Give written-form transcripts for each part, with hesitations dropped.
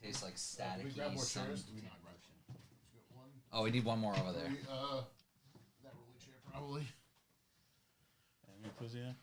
tastes like Do we staticky. grab more Some... chairs? Do we not grab? Just got one. Oh, we need one more over there. That rolly chair probably. And Cousina.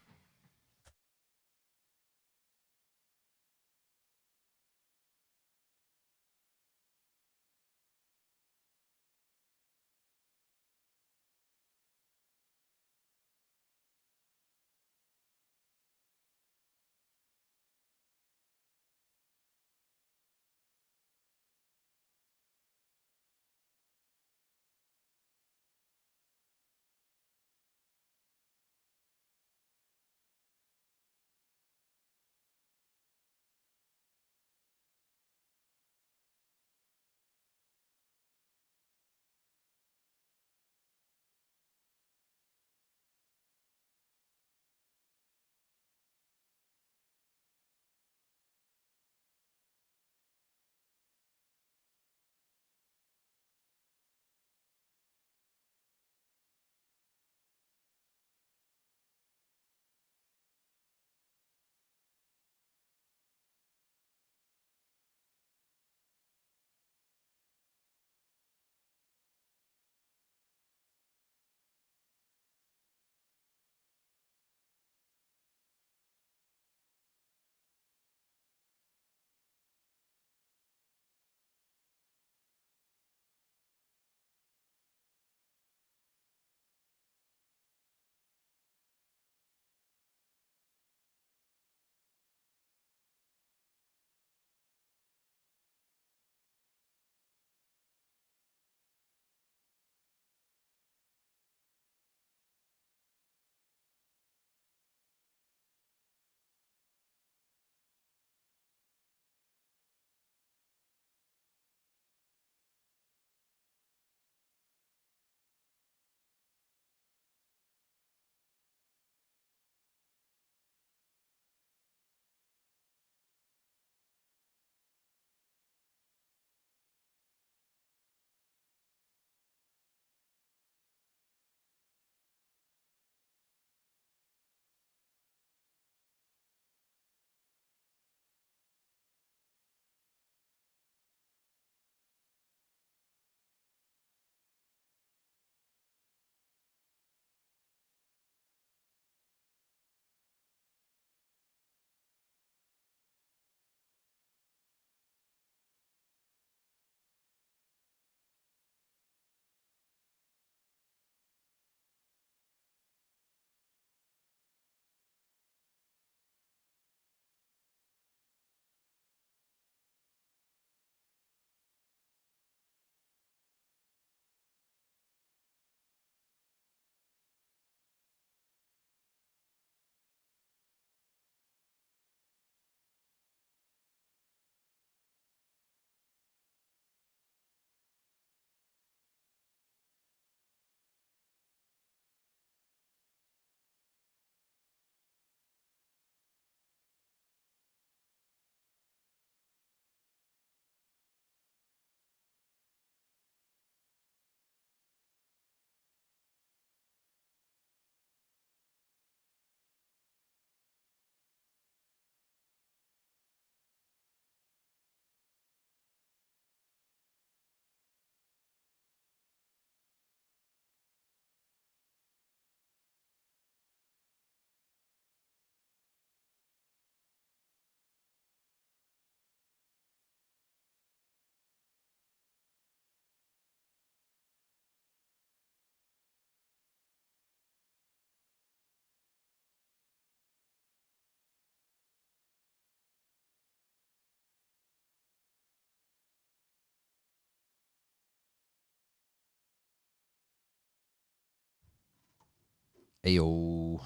Ayo. Oh.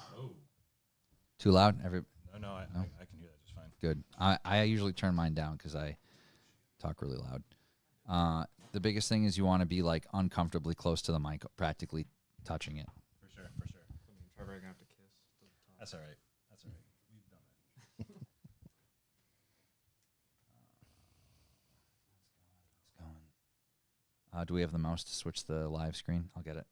Too loud? No, I can hear that just fine. Good. I usually turn mine down because I talk really loud. The biggest thing is you want to be like uncomfortably close to the mic, practically touching it. For sure. So me and Trevor are gonna have to kiss. That's all right. We've done it. It's going. Do we have the mouse to switch the live screen? I'll get it.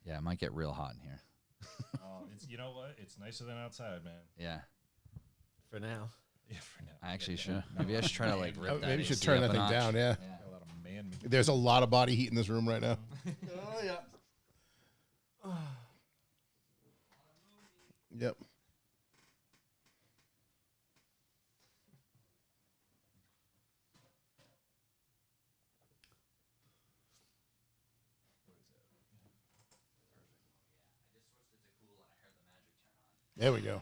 Yeah, it might get real hot in here. It's you know what? It's nicer than outside, man. Yeah. For now. Yeah, for now. I actually should. Maybe I should try to like rip that. Maybe you should AC turn up that a thing notch. down. Yeah. Got a lot of man meat. There's a lot of body heat in this room right now. Oh, yeah. Yep. There we go.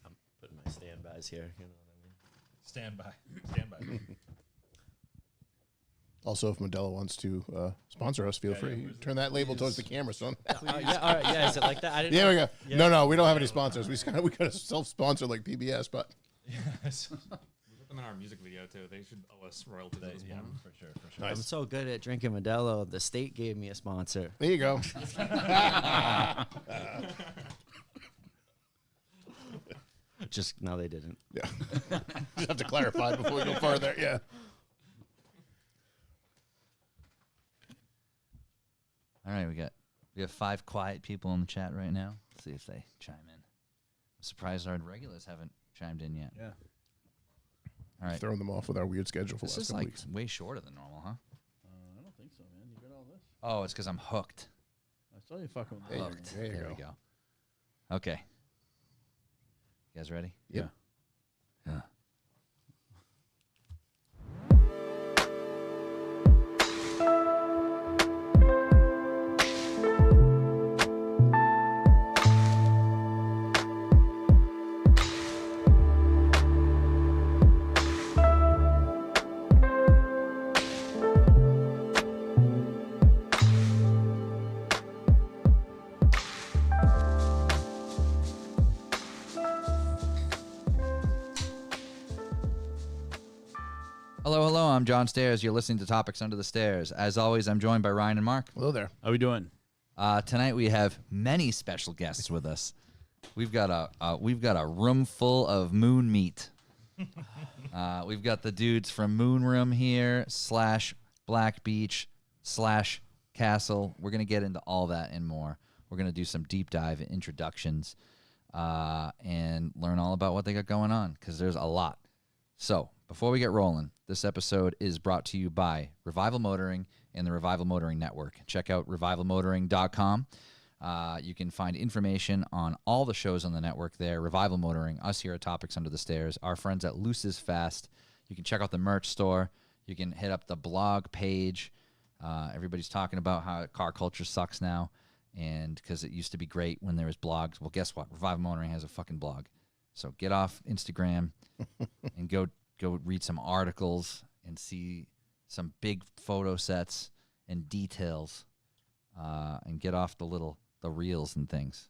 I'm putting my standbys here. You know what I mean? Stand by. Stand by. Also, if Modelo wants to sponsor us, feel Yeah, free. yeah, Turn that label towards the camera, son. Yeah, all right. Yeah, is it like that? I didn't There know. we go. Yeah. No, we don't have any sponsors. We got to self-sponsor like PBS, but Yes. We put them in our music video too. They should owe us royalties at this Yeah, point. for sure. For sure. Nice. I'm so good at drinking Modelo. The state gave me a sponsor. there you go. Just no, they didn't. Yeah. Just have to clarify before we go further. Yeah. All right, we have 5 quiet people in the chat right now. Let's see if they chime in. I'm surprised our regulars haven't chimed in yet. Yeah. All right. Throwing them off with our weird schedule for This the last is couple like weeks. way shorter than normal, huh? I don't think so, man. You got all this? Oh, it's because I'm hooked. I saw you fucking with There you the go. Hooked. There you we go. go. Okay. You guys ready? Yep. Yeah. Hello, I'm John Stairs. You're listening to Topics Under the Stairs. As always, I'm joined by Ryan and Mark. Hello there. How we doing? Tonight we have many special guests with us. We've got a room full of moon meat. We've got the dudes from Moon Room here / Black Beach / Castle. We're gonna get into all that and more. We're gonna do some deep dive introductions and learn all about what they got going on because there's a lot. So before we get rolling, this episode is brought to you by Revival Motoring and the Revival Motoring Network. Check out revivalmotoring.com. You can find information on all the shows on the network there. Revival Motoring, us here at Topics Under the Stairs, our friends at Luce's Fast. You can check out the merch store. You can hit up the blog page. Everybody's talking about how car culture sucks now, and because it used to be great when there was blogs. Well, guess what? Revival Motoring has a fucking blog. So get off Instagram and go read some articles and see some big photo sets and details, and get off the reels and things.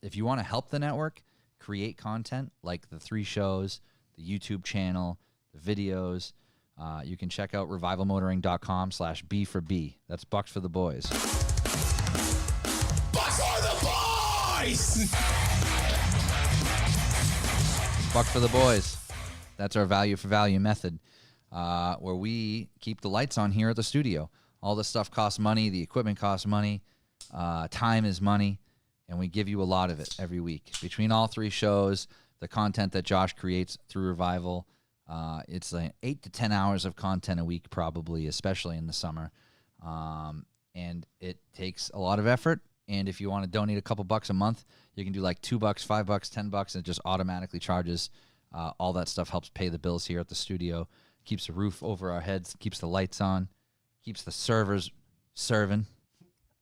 If you want to help the network create content like the 3 shows, the YouTube channel, the videos, you can check out revivalmotoring.com /B for B. That's Bucks for the Boys. Bucks for the boys! Buck for the Boys. That's our value for value method, where we keep the lights on here at the studio. All this stuff costs money. The equipment costs money. Time is money. And we give you a lot of it every week. Between all 3 shows, the content that Josh creates through Revival, it's like 8 to 10 hours of content a week probably, especially in the summer. And it takes a lot of effort. And if you want to donate a couple bucks a month, you can do like $2, $5, $10, and it just automatically charges. All that stuff helps pay the bills here at the studio, keeps the roof over our heads, keeps the lights on, keeps the servers serving.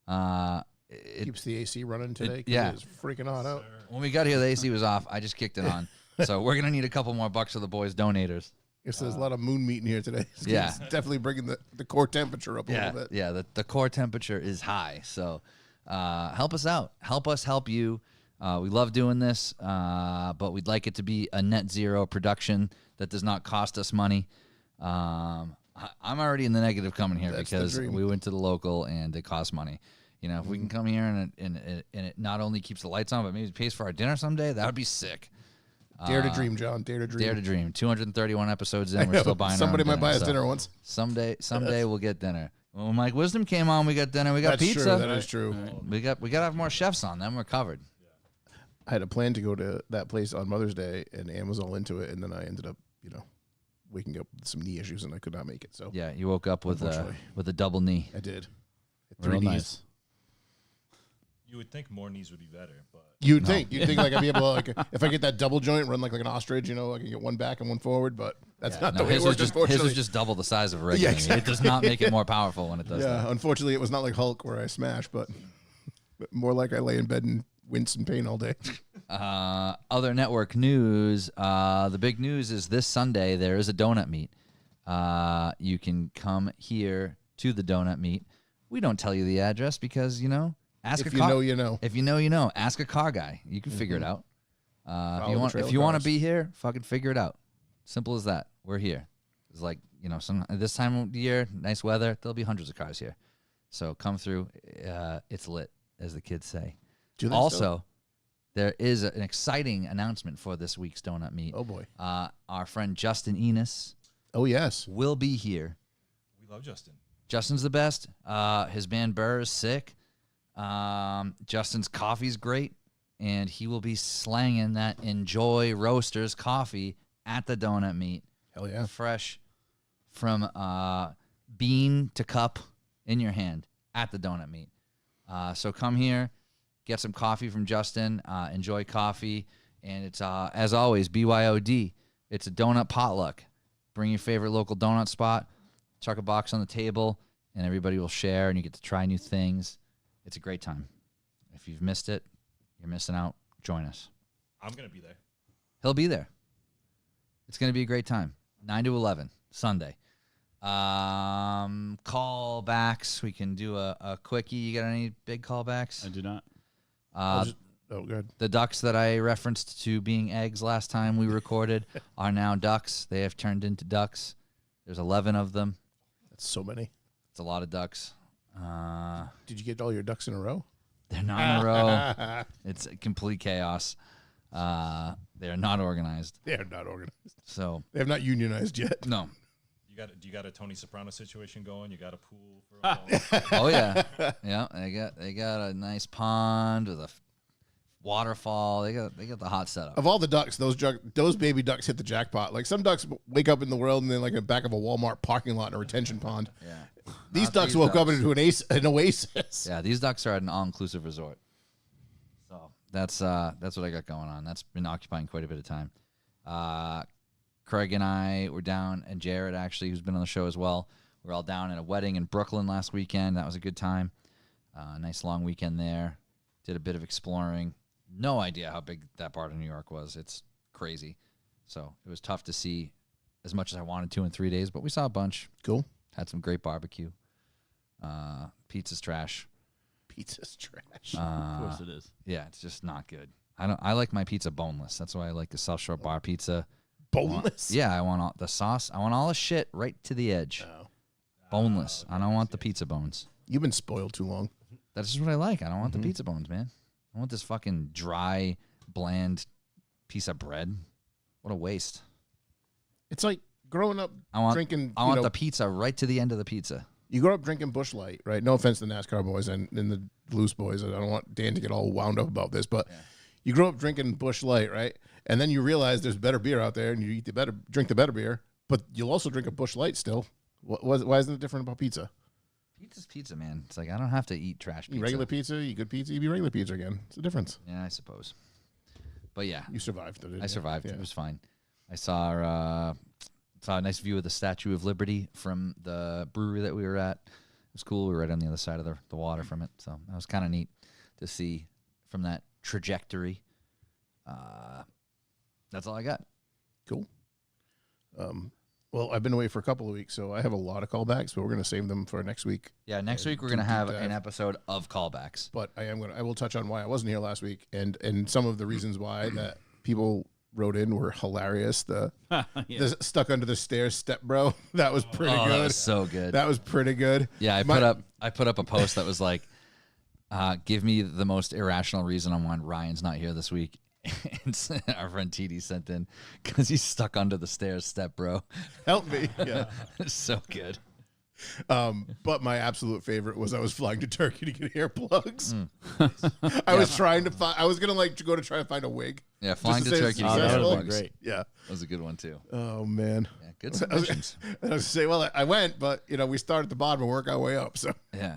Keeps the AC running today. 'Cause yeah. It's freaking hot out. When we got here, the AC was off. I just kicked it on. So we're going to need a couple more bucks of the boys donators. Guess there's a lot of moon meat in here today. Yeah. It's definitely bringing the core temperature up a Yeah, little bit. yeah. The core temperature is high. So help us out. Help us help you. We love doing this, but we'd like it to be a net zero production that does not cost us money. I'm already in the negative coming here That's the because dream. we went to the local and it costs money. You know, if we can come here and it not only keeps the lights on, but maybe pays for our dinner someday, that would be sick. Dare to dream, John. Dare to dream. Dare to dream. 231 episodes in. I We're know. still buying our Somebody own might buy us so dinner once. Someday we'll get dinner. When Mike Wisdom came on, we got dinner. We got That's pizza. true. That is true. We got to have more chefs on. Then we're covered. I had a plan to go to that place on Mother's Day, and Ann was all into it, and then I ended up, waking up with some knee issues, and I could not make it. So Yeah, you woke up with Unfortunately. a double knee. I did. Real 3 knees. nice. You would think more knees would be better, but You'd think like I'd be able to, like, if I get that double joint, run like an ostrich, I can get one back and one forward, but that's not the way it his works, was unfortunately. just double the size of a regular knee. exactly. It does not make it more powerful when it does Yeah, that. unfortunately, it was not like Hulk where I smash, but more like I lay in bed and wince in pain all day. Other network news. The big news is this Sunday there is a donut meet. You can come here to the donut meet. We don't tell you the address because ask If a you car. know, you know. If you know, you know. Ask a car guy. You can figure it out. Follow the If trail you want to cars. be here, fucking figure it out. Simple as that. We're here. It's like this time of the year, nice weather. There'll be hundreds of cars here, so come through. It's lit, as the kids say. Do they still? Also, there is an exciting announcement for this week's donut meet. Oh, boy. Our friend Justin Enos Oh, yes. will be here. we love Justin. Justin's the best. His band Burr is sick. Justin's coffee's great, and he will be slanging that Enjoy Roasters coffee at the donut meet. Hell yeah. Fresh from bean to cup in your hand at the donut meet. So come here, get some coffee from Justin, enjoy coffee, and it's, as always, BYOD. It's a donut potluck. Bring your favorite local donut spot, chuck a box on the table, and everybody will share, and you get to try new things. It's a great time. If you've missed it, you're missing out. Join us. I'm gonna be there. He'll be there. It's going to be a great time. 9 to 11, Sunday. Callbacks. We can do a quickie. You got any big callbacks? I do not. Good. The ducks that I referenced to being eggs last time we recorded are now ducks. They have turned into ducks. There's 11 of them. That's so many. It's a lot of ducks. Did you get all your ducks in a row? They're not in a row. It's complete chaos. They're not organized. They are not organized. So, They have not unionized yet. no. Do you got a Tony Soprano situation going? You got a pool for all? Oh yeah, yeah. They got a nice pond with a waterfall. They got the hot setup. Of all the ducks, those baby ducks hit the jackpot. Like some ducks wake up in the world and then like in the back of a Walmart parking lot in a retention pond. Yeah. These Not ducks these woke up ducks. into an oasis. Yeah, these ducks are at an all-inclusive resort. So that's what I got going on. That's been occupying quite a bit of time. Craig and I were down, and Jared actually, who's been on the show as well. We were all down at a wedding in Brooklyn last weekend. That was a good time. Nice long weekend there. Did a bit of exploring. No idea how big that part of New York was. It's crazy. So it was tough to see as much as I wanted to in 3 days, but we saw a bunch. Cool. Had some great barbecue. Pizza's trash. Pizza's trash. Of course it is. Yeah, it's just not good. I like my pizza boneless. That's why I like the South Shore Bar pizza. Boneless. Yeah, I want all the sauce. I want all the shit right to the edge. Oh. Boneless. I don't want the pizza bones. You've been spoiled too long. That's just what I like. I don't want the pizza bones, man. I want this fucking dry, bland piece of bread. What a waste. It's like growing up I want drinking. I you want know, the pizza right to the end of the pizza. You grow up drinking Busch Light, right? No offense to the NASCAR boys and the Loose boys. I don't want Dan to get all wound up about this, but you grow up drinking Busch Light, right? And then you realize there's better beer out there, and you drink the better beer, but you'll also drink a Busch Light still. Why isn't it different about pizza? Pizza's pizza, man. It's like I don't have to eat trash You pizza. regular pizza, you good pizza, you be regular pizza again. It's a difference. Yeah, I suppose. But yeah, You survived. Though, didn't I you? survived. Yeah. It was fine. I saw a nice view of the Statue of Liberty from the brewery that we were at. It was cool. We were right on the other side of the water from it, so that was kind of neat to see from that trajectory. That's all I got. Cool. Well, I've been away for a couple of weeks, so I have a lot of callbacks, but we're going to save them for next week. Yeah, next week we're do gonna deep have dive. an episode of callbacks. But I will touch on why I wasn't here last week, and some of the reasons why that people wrote in were hilarious. The stuck under the stairs step bro, that was pretty Oh, good. that was so good. That was pretty good. Yeah, I My- put up a post that was like, give me the most irrational reason on why Ryan's not here this week. And our friend TD sent in because he's stuck under the stairs step, bro. Help me. Yeah. So good. But my absolute favorite was I was flying to Turkey to get hair plugs. I was trying to find. I was gonna go to try to find a wig. Yeah, just flying to say Turkey. it's to get successful. hair That would've plugs. been great. Yeah. That was a good one too. Oh man. Yeah, good submissions. I was gonna say, well, I went, but we start at the bottom and work our way up, so Yeah,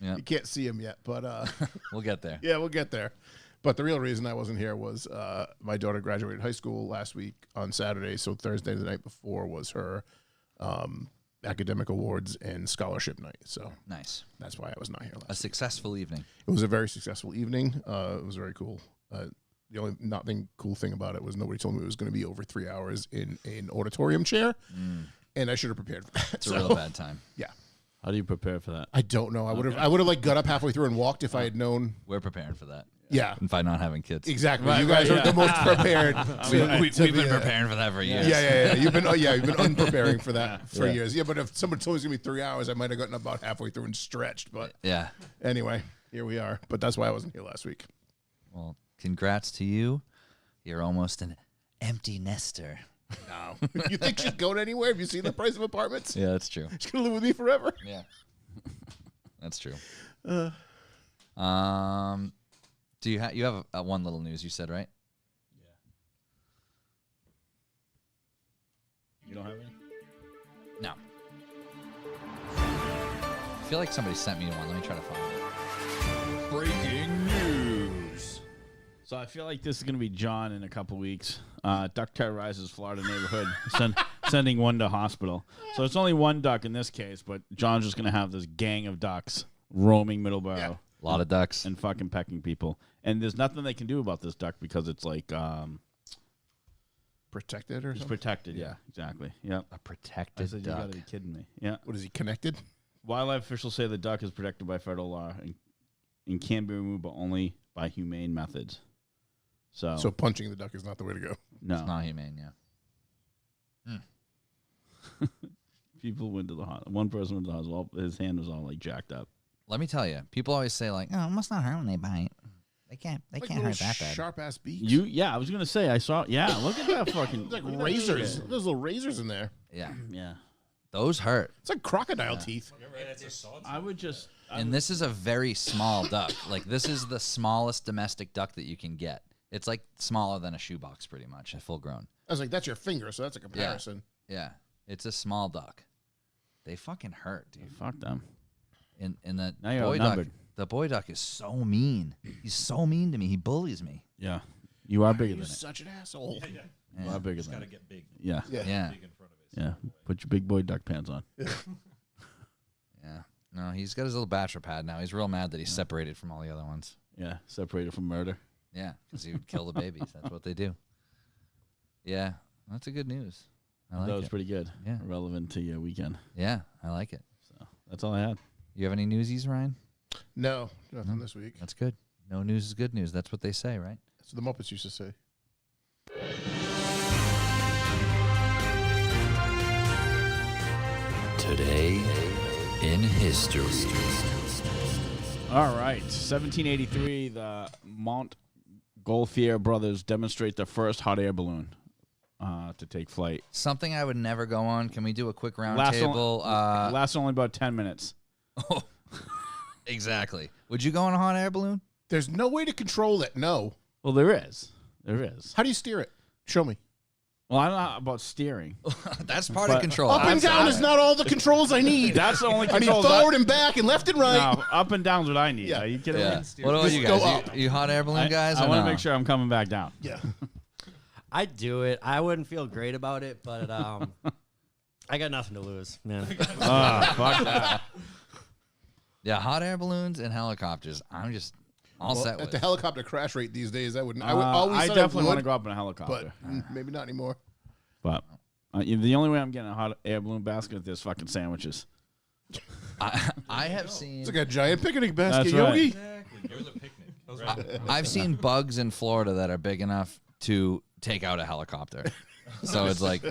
yeah. you can't see him yet. But We'll get there. yeah, we'll get there. But the real reason I wasn't here was my daughter graduated high school last week on Saturday, so Thursday the night before was her academic awards and scholarship night. So Nice. that's why I was not here last. A successful evening. It was a very successful evening. It was very cool. The only cool thing about it was nobody told me it was going to be over 3 hours in an auditorium chair, and I should have prepared for that. It's a real bad time. Yeah, How do you prepare for that? I don't know. I would have got up halfway through and walked if I had known. We're preparing for that. Yeah, And by not having kids. exactly. You guys are the most prepared. We've been preparing for that for years. Yeah. You've been unpreparing for that for years. Yeah, but if someone told me it's gonna be 3 hours, I might have gotten about halfway through and stretched. But Yeah. anyway, here we are. But that's why I wasn't here last week. Well, congrats to you. You're almost an empty nester. No, you think she's going anywhere? Have you seen the price of apartments? Yeah, that's true. She's gonna live with me forever. Yeah. That's true. Do you have one little news you said, right? You don't have any? No. I feel like somebody sent me one. Let me try to find it. Breaking news. So I feel like this is going to be John in a couple weeks. Duck terrorizes Florida neighborhood, sending one to hospital. So it's only one duck in this case, but John's just going to have this gang of ducks roaming Middleborough. Yeah. A lot of ducks. And fucking pecking people. And there's nothing they can do about this duck because it's like Protected or it's something? protected. Yeah, exactly. Yep. A I protected said, you duck. got to be kidding me. Yeah. What is he connected? Wildlife officials say the duck is protected by federal law and can be removed, but only by humane methods. So, So punching the duck is not the way to go. no. It's not humane, yeah. People went to the hospital. One person went to the hospital. His hand was all like jacked up. Let me tell you, people always say like, "Oh, it must not hurt when they bite." They can't hurt that bad. Sharp ass beaks. Yeah, I was gonna say I saw. Yeah, look at that fucking It's like look at that razors. shit. There's little razors in there. Yeah, Yeah, those hurt. It's like crocodile teeth. I would just. And this is a very small duck. Like this is the smallest domestic duck that you can get. It's like smaller than a shoebox, pretty much, full grown. I was like, that's your finger, so that's a comparison. Yeah, it's a small duck. They fucking hurt, dude. Fuck them. And the Now you're boy duck, outnumbered. the boy duck is so mean. He's so mean to me. He bullies me. Yeah, you are bigger than You're it. such an asshole. You are bigger Just than gotta it. get big. Yeah, Yeah, Big in front of it. yeah. Put your big boy duck pants on. yeah. No, he's got his little bachelor pad now. He's real mad that he's separated from all the other ones. Yeah, separated from murder. Yeah, because he would kill the babies. That's what they do. Yeah, that's a good news. I like that was it. pretty good. Yeah. Relevant to your weekend. Yeah, I like it. So that's all I had. You have any newsies, Ryan? No, nothing this week. That's good. No news is good news. That's what they say, right? That's what the Muppets used to say. Today in history. All right, 1783, the Montgolfier brothers demonstrate the first hot air balloon to take flight. Something I would never go on. Can we do a quick round Last table? Lasts only about 10 minutes. Exactly. Would you go on a hot air balloon? There's no way to control it. No. Well, there is. There is. How do you steer it? Show me. Well, I don't know about steering. That's part of But- control. Up and down is not all the controls I need. That's the only I need controls. forward and back and left and right. No, up and down's what I need. Yeah. Are you kidding Yeah. me? What about Just you go guys? up. You hot air balloon guys? I or want to no? make sure I'm coming back down. Yeah. I'd do it. I wouldn't feel great about it, but I got nothing to lose, man. Oh, fuck that. Yeah, hot air balloons and helicopters. I'm just all set At with. the helicopter crash rate these days, I wouldn't. I would always I said definitely want to would, go up in a helicopter. but maybe not anymore. But the only way I'm getting a hot air balloon basket is there's fucking sandwiches. I have seen. It's like a giant picnic basket, That's right. Yogi. Exactly. You're the picnic. Those are I've seen bugs in Florida that are big enough to take out a helicopter. So it's like,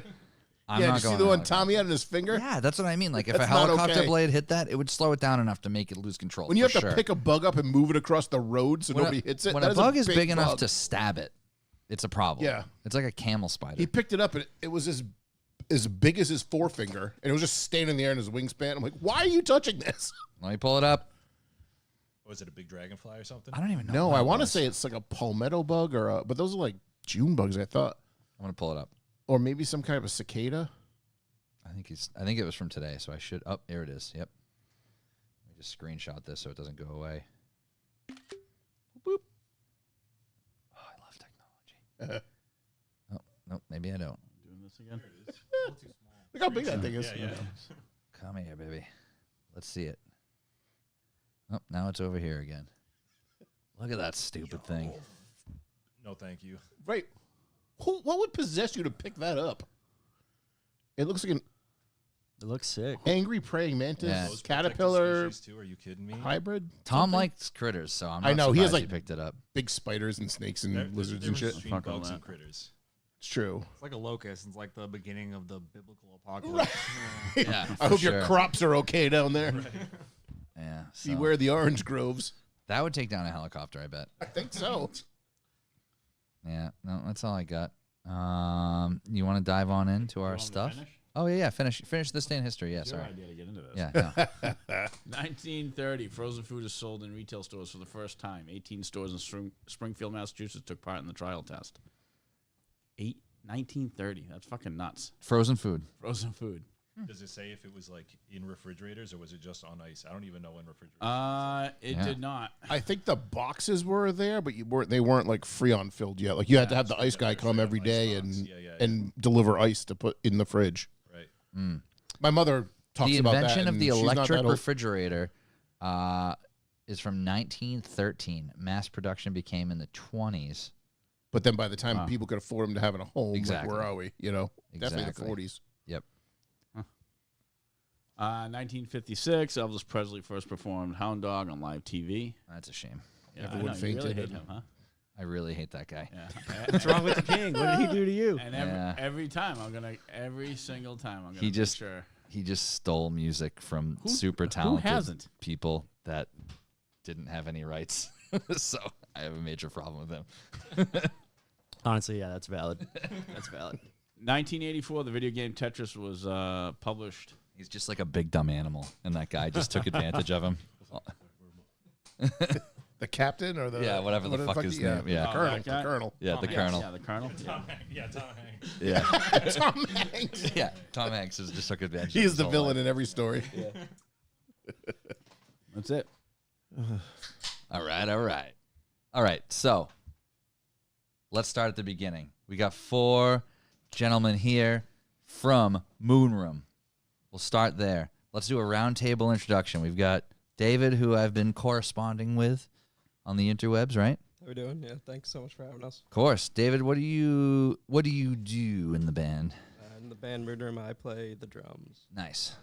I'm Yeah, not did you going. see the on a one helicopter. Tommy had in his finger? Yeah, that's what I mean. Like if a That's not helicopter okay. blade hit that, it would slow it down enough to make it lose control. When you for have to sure. pick a bug up and move it across the road so when nobody hits it, when that a bug is big big enough bug. to stab it, it's a problem. Yeah. It's like a camel spider. He picked it up and it was as big as his forefinger, and it was just staying in the air in his wingspan. I'm like, why are you touching this? Let me pull it up. Was it a big dragonfly or something? I don't even know. No, what I it want to was. say it's like a palmetto bug but those are like June bugs, I thought, I'm gonna pull it up. or maybe some kind of a cicada. I think it was from today, so I should. Oh, here it is. Yep. Let me just screenshot this so it doesn't go away. Boop. Oh, I love technology. Oh no, maybe I don't. Doing this again. Look how big that thing is. Yeah, yeah. Come here, baby. Let's see it. Oh, now it's over here again. Look at that stupid thing. No, thank you. Right. What would possess you to pick that up? It looks like an It looks sick. angry praying mantis, Yeah. Those protected caterpillar species too? Are you kidding me? hybrid. Tom something? likes critters, so I'm not I know, he has, surprised like- picked it up. Big spiders and snakes and They're- lizards they're and shit. between Fuck all bugs and that. critters. It's true. It's like a locust. It's like the beginning of the biblical apocalypse. Yeah, I for hope sure. your crops are okay down there. Yeah, so Beware the orange groves. that would take down a helicopter, I bet. I think so. Yeah, no, that's all I got. You want to dive on into our want me to stuff? finish? Oh yeah, finish this day in history. Yeah, It's your sorry. idea to get into this. Yeah, no. 1930, frozen food is sold in retail stores for the first time. 18 stores in Springfield, Massachusetts took part in the trial test. 1930. That's fucking nuts. Frozen food. Frozen food. Does it say if it was like in refrigerators or was it just on ice? I don't even know when refrigerators. It Yeah. did not. I think the boxes were there, but they weren't like freon filled yet. Like you had to have the ice guy come every day and deliver ice to put in the fridge. Right. My mother talks The about that. invention of and the she's not electric that old. refrigerator is from 1913. Mass production became in the 20s. But then by the time Wow. people could afford them to have in a home, Exactly. like where are we? You know, definitely Exactly. the 40s. Yep. 1956, Elvis Presley first performed Hound Dog on live TV. That's a shame. Yeah, Everyone I know, you really fainted. hate him, huh? I really hate that guy. Yeah. What's wrong with the king? What did he do to you? And Yeah. every single time, I'm gonna He make just- sure. He just stole music from Who- super who talented hasn't? people that didn't have any rights. So I have a major problem with him. Honestly, yeah, that's valid. That's valid. 1984, the video game Tetris was published. He's just like a big dumb animal, and that guy just took advantage of him. The captain or the Yeah, whatever the fuck his name- yeah. the Oh, colonel. that The guy? colonel. Yeah, the Yeah, colonel. Yeah, the colonel. Yeah. Tom Hanks. Yeah, Tom Hanks. Yeah, Tom Hanks. yeah. Tom Hanks has just took advantage. He of is his the whole villain life. in every story. That's it. All right. So let's start at the beginning. We got 4 gentlemen here from Moonroom. We'll start there. Let's do a roundtable introduction. We've got David, who I've been corresponding with on the interwebs, right? How we doing? Yeah, thanks so much for having us. Of course. David, what do you do in the band? In the band Mood Room, I play the drums. Nice.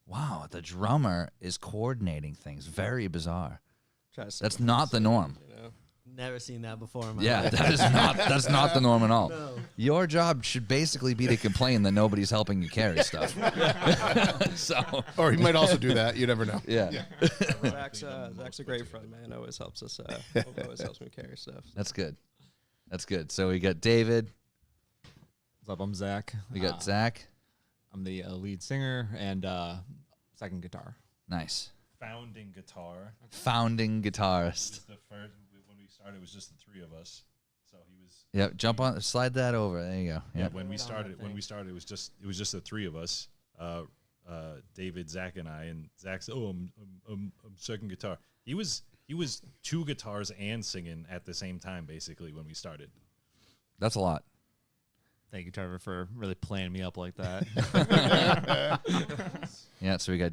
Wow, the drummer is coordinating things. Very bizarre. Try to That's sing not the norm. You know, Never seen that before in my Yeah, life. that's not the norm at all. Your job should basically be to complain that nobody's helping you carry stuff. So Or he might also do that. You never know. yeah. Zach's a great front man. Always helps us. Always helps me carry stuff. That's good. That's good. So we got David, What's up? I'm Zach. we got Zach. I'm the lead singer and second guitar. Nice. Founding guitar. Founding This guitarist. is the first when we started. It was just the 3 of us. So he was. Yep, jump on, slide that over. There you go. Yeah. Yep. When we Right on started, that when thing. we started, it was just the 3 of us. David, Zach, and I. And Zach said, "Oh, I'm second guitar." He was 2 guitars and singing at the same time, basically, when we started. That's a lot. Thank you, Trevor, for really playing me up like that. Yeah, so we got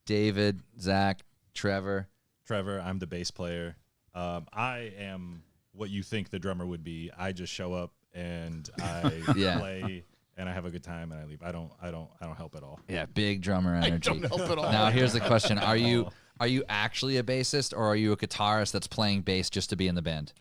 David, Zach, Trevor. Trevor, I'm the bass player. I am what you think the drummer would be. I just show up and I Yeah. play and I have a good time and I leave. I don't help at all. Yeah, big drummer energy. Don't help at all. Now here's the question: Are you actually a bassist, or are you a guitarist that's playing bass just to be in the band?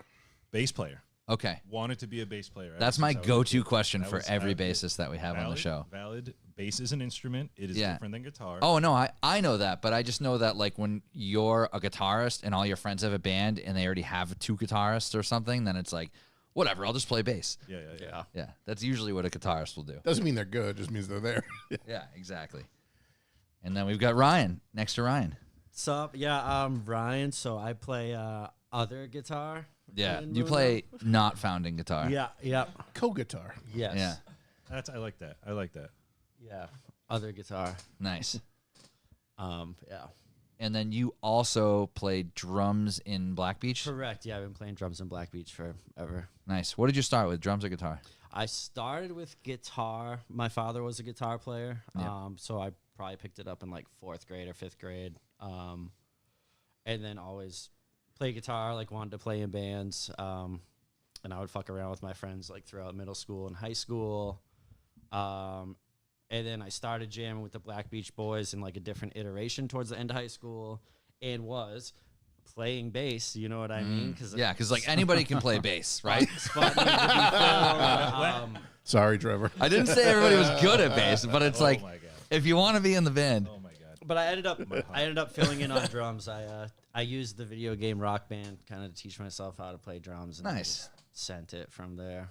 Bass player. Okay, Wanted to be a bass player. ever that's my since I was a go-to kid. question That for was- every that was bassist that we have on the valid, show. Valid. Bass is an instrument. It is Yeah. different than guitar. Oh no, I know that, but I just know that like when you're a guitarist and all your friends have a band and they already have 2 guitarists or something, then it's like, whatever, I'll just play bass. Yeah. Yeah, that's usually what a guitarist will do. Doesn't mean they're good. Just means they're there. Yeah, exactly. And then we've got Ryan next to Ryan. Sup? Yeah, Ryan. So I play other guitar. Yeah, in you Moon play not founding guitar. Yeah. Co-guitar. Yes. Yeah, I like that. I like that. Yeah. Other guitar. nice. Yeah. And then you also played drums in Black Beach. Correct. Yeah, I've been playing drums in Black Beach forever. Nice. What did you start with, drums or guitar? I started with guitar. My father was a guitar player, so I probably picked it up in like 4th grade or 5th grade, and then always play guitar. Like wanted to play in bands, and I would fuck around with my friends like throughout middle school and high school. And then I started jamming with the Black Beach Boys in like a different iteration towards the end of high school, and was playing bass. You know what I mean? Yeah, because like anybody can play bass, right? Spot needed to be filled. Sorry, Trevor. I didn't say everybody was good at bass, but it's like my God. if you want to be in the band, Oh my God. But I ended up filling in on drums. I used the video game Rock Band kind of to teach myself how to play drums. And then Nice. just sent it from there.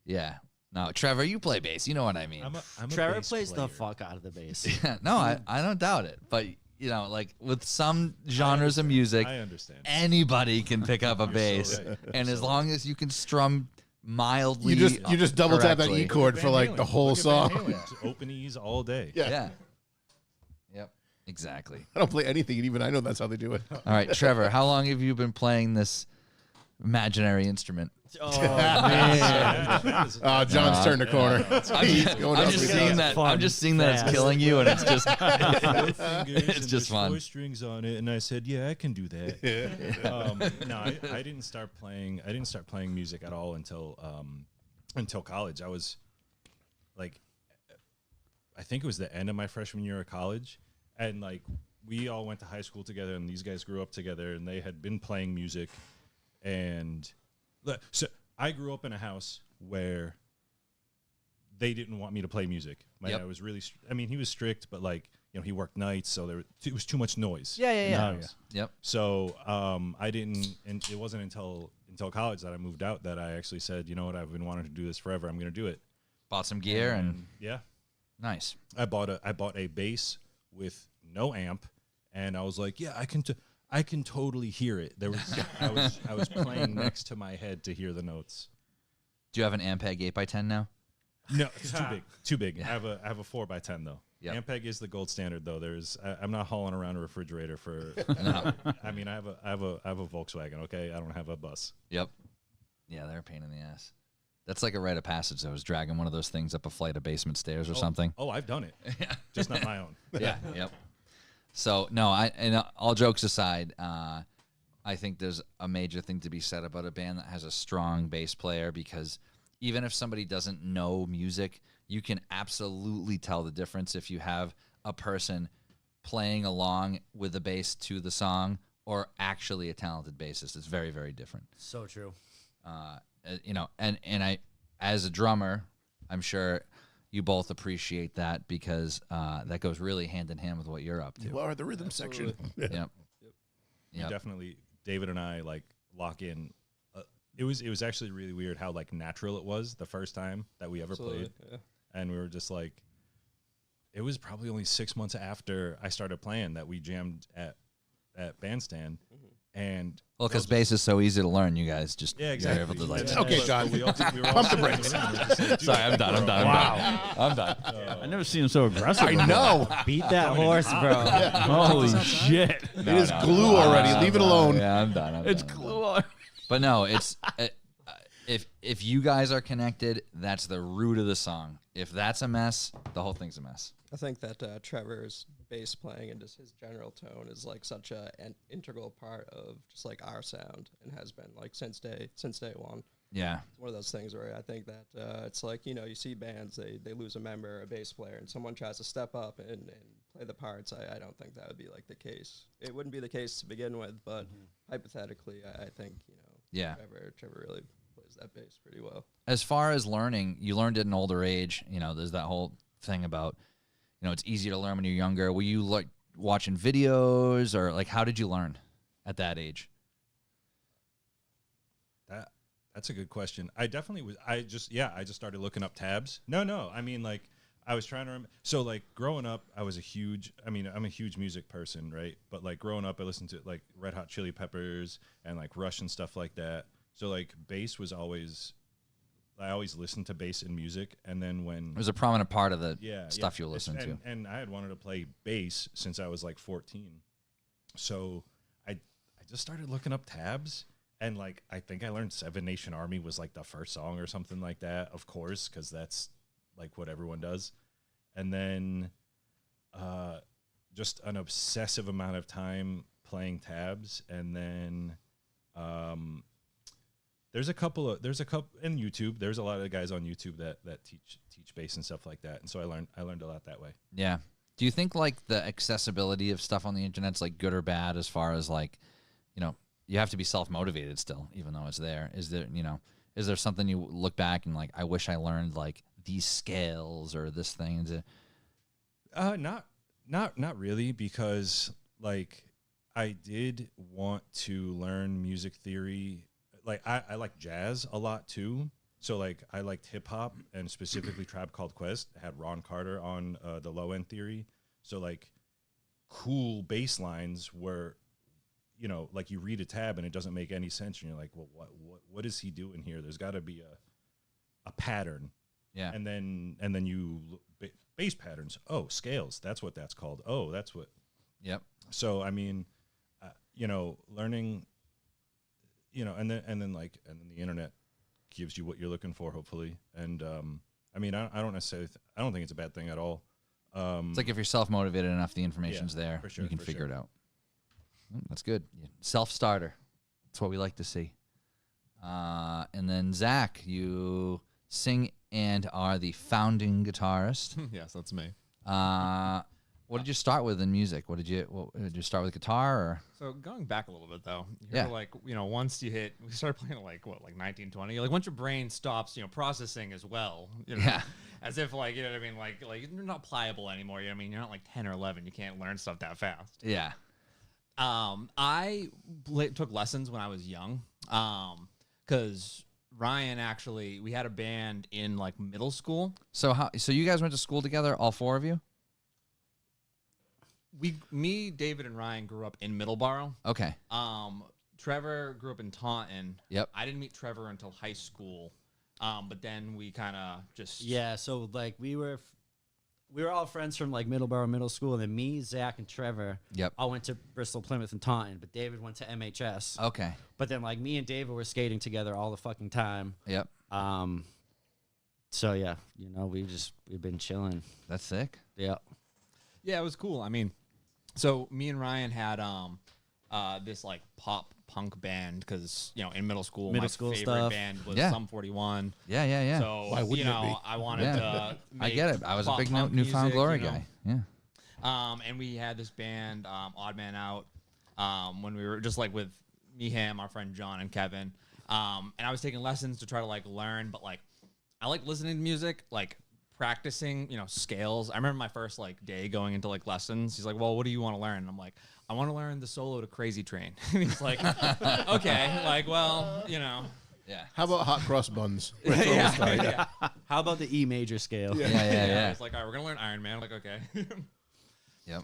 yeah. No, Trevor, you play bass. You know what I mean. I'm a Trevor bass plays player. the fuck out of the bass. Yeah, no, I don't doubt it. But you know, like with some genres of music, I understand. anybody can pick up a so bass, right. and as long as you can strum mildly, You just double tap that correctly. E chord for like the whole song. Open E's all day. Yeah. Yeah. Yep. Exactly. I don't play anything, and even I know that's how they do it. All right, Trevor, how long have you been playing this imaginary instrument? Oh man! John's turned the corner. He's going I'm up just with seeing that. that. I'm just seeing that it's fast. killing you, and it's just It's just fun. 4 strings on it, and I said, "Yeah, I can do that." No, I didn't start playing. I didn't start playing music at all until college. I was like, I think it was the end of my freshman year of college, and like we all went to high school together, and these guys grew up together, and they had been playing music, and so I grew up in a house where they didn't want me to play music. My Yep. dad was really, I mean, he was strict, but like, you know, he worked nights, so it was too much noise. yeah. yeah. Yep. So I didn't, and it wasn't until college that I moved out that I actually said, you know what, I've been wanting to do this forever. I'm going to do it. Bought some gear and Yeah, nice. I bought a bass with no amp, and I was like, yeah, I can totally hear it. There was I was playing next to my head to hear the notes. Do you have an Ampeg 8x10 now? No, it's too big. Too big. I have a 4x10 though. Yep. Ampeg is the gold standard though. I'm not hauling around a refrigerator for. No. I mean, I have a Volkswagen. Okay, I don't have a bus. Yep. Yeah, they're a pain in the ass. That's like a rite of passage. I was dragging one of those things up a flight of basement stairs or something. Oh, I've done it. Just not my own. Yeah. Yep. So no, all jokes aside, I think there's a major thing to be said about a band that has a strong bass player, because even if somebody doesn't know music, you can absolutely tell the difference if you have a person playing along with the bass to the song or actually a talented bassist. It's very, very different. So true. You know, and I, as a drummer, I'm sure you both appreciate that, because that goes really hand in hand with what you're up to. You are the rhythm section. Yep. We Yep. definitely, David and I like lock in. It was actually really weird how like natural it was the first time that we ever Absolutely, played, yeah. and we were just like, it was probably only 6 months after I started playing that we jammed at Bandstand, and Well, because bass is so easy to learn, you guys just yeah, you're exactly. able to like. And- Okay, but John. we all we were all Pump the sitting in brakes. room and we're just like, dude, Sorry, I'm done. Wow. I'm done. I never seen him so aggressive. I know. Beat that horse, bro. Holy shit. It is glue already. Leave it alone. Yeah, I'm done. It's glue. But no, it's if you guys are connected, that's the root of the song. If that's a mess, the whole thing's a mess. I think that Trevor's bass playing and just his general tone is like such an integral part of just like our sound, and has been like since day one. Yeah. It's one of those things where I think that it's like, you know, you see bands, they lose a member, a bass player, and someone tries to step up and play the parts. I don't think that would be like the case. It wouldn't be the case to begin with, but hypothetically, I think, you know, Yeah. Trevor really plays that bass pretty well. As far as learning, you learned at an older age. You know, there's that whole thing about, you know, it's easier to learn when you're younger. Were you like watching videos, or like how did you learn at that age? That's a good question. I definitely was. I just started looking up tabs. No. I mean, like, I was trying to so like growing up, I'm a huge music person, right? But like growing up, I listened to like Red Hot Chili Peppers and like Rush and stuff like that. So like bass was always, I always listened to bass in music. And then when It was a prominent part of the stuff you listen to. And I had wanted to play bass since I was like 14. So I just started looking up tabs. And like, I think I learned Seven Nation Army was like the first song or something like that, of course, because that's like what everyone does. And then just an obsessive amount of time playing tabs. And then there's a couple in YouTube. There's a lot of guys on YouTube that teach bass and stuff like that. And so I learned a lot that way. Yeah. Do you think like the accessibility of stuff on the internet's like good or bad as far as like, you know, you have to be self-motivated still, even though it's there. Is there something you look back and like, I wish I learned like these scales or this thing? Not really, because like I did want to learn music theory. Like I like jazz a lot too. So like I liked hip hop and specifically Tribe Called Quest. I had Ron Carter on the Low End Theory. So like cool bass lines were, you know, like you read a tab and it doesn't make any sense, and you're like, well, what is he doing here? There's got to be a pattern. Yeah. And then you bass patterns. Oh, scales. That's what that's called. Oh, that's what. Yep. So I mean, you know, learning, you know, and then the internet gives you what you're looking for, hopefully. And I mean, I don't necessarily, I don't think it's a bad thing at all. It's like if you're self-motivated enough, the information's there. for sure, you can for figure sure. it out. That's good. Yeah. Self-starter. That's what we like to see. And then Zach, you sing and are the founding guitarist. Yes, that's me. What did you start with in music? Did you start with guitar or? So going back a little bit though, Yeah. like, you know, once you hit, we started playing at like 1920. Like once your brain stops, you know, processing as well. You know, Yeah. As if like, you know what I mean? Like you're not pliable anymore. You know what I mean? You're not like 10 or 11. You can't learn stuff that fast. Yeah. I took lessons when I was young. Cause Ryan actually, we had a band in like middle school. So you guys went to school together, all four of you? Me, David, and Ryan grew up in Middleborough. Okay. Trevor grew up in Taunton. Yep. I didn't meet Trevor until high school. But then we kind of just Yeah, so like we were all friends from like Middleborough Middle School, and then me, Zach, and Trevor Yep. all went to Bristol, Plymouth, and Taunton, but David went to MHS. Okay. But then like me and David were skating together all the fucking time. Yep. So yeah, you know, we've been chilling. That's sick. Yeah. Yeah, it was cool. I mean, so me and Ryan had this like pop punk band because, you know, in middle school my school favorite stuff. band was Yeah. Sum 41. Yeah, yeah, yeah. So Why wouldn't you it know, be? I wanted Yeah. to I make get it. I was a pop big punk Newfound music, Glory you know. guy. Yeah. And we had this band, Odd Man Out, when we were just like with me, him, our friend John, and Kevin. And I was taking lessons to try to like learn, but like I like listening to music, like practicing, you know, scales. I remember my first like day going into like lessons. He's like, "Well, what do you want to learn?" And I'm like, "I want to learn the solo to Crazy Train." And he's like, "Okay, like, well, you know." Yeah. How about hot cross buns? Yeah. How about the E major scale? Yeah, yeah, yeah. It's like, all right, we're gonna learn Iron Man. I'm like, okay. Yep.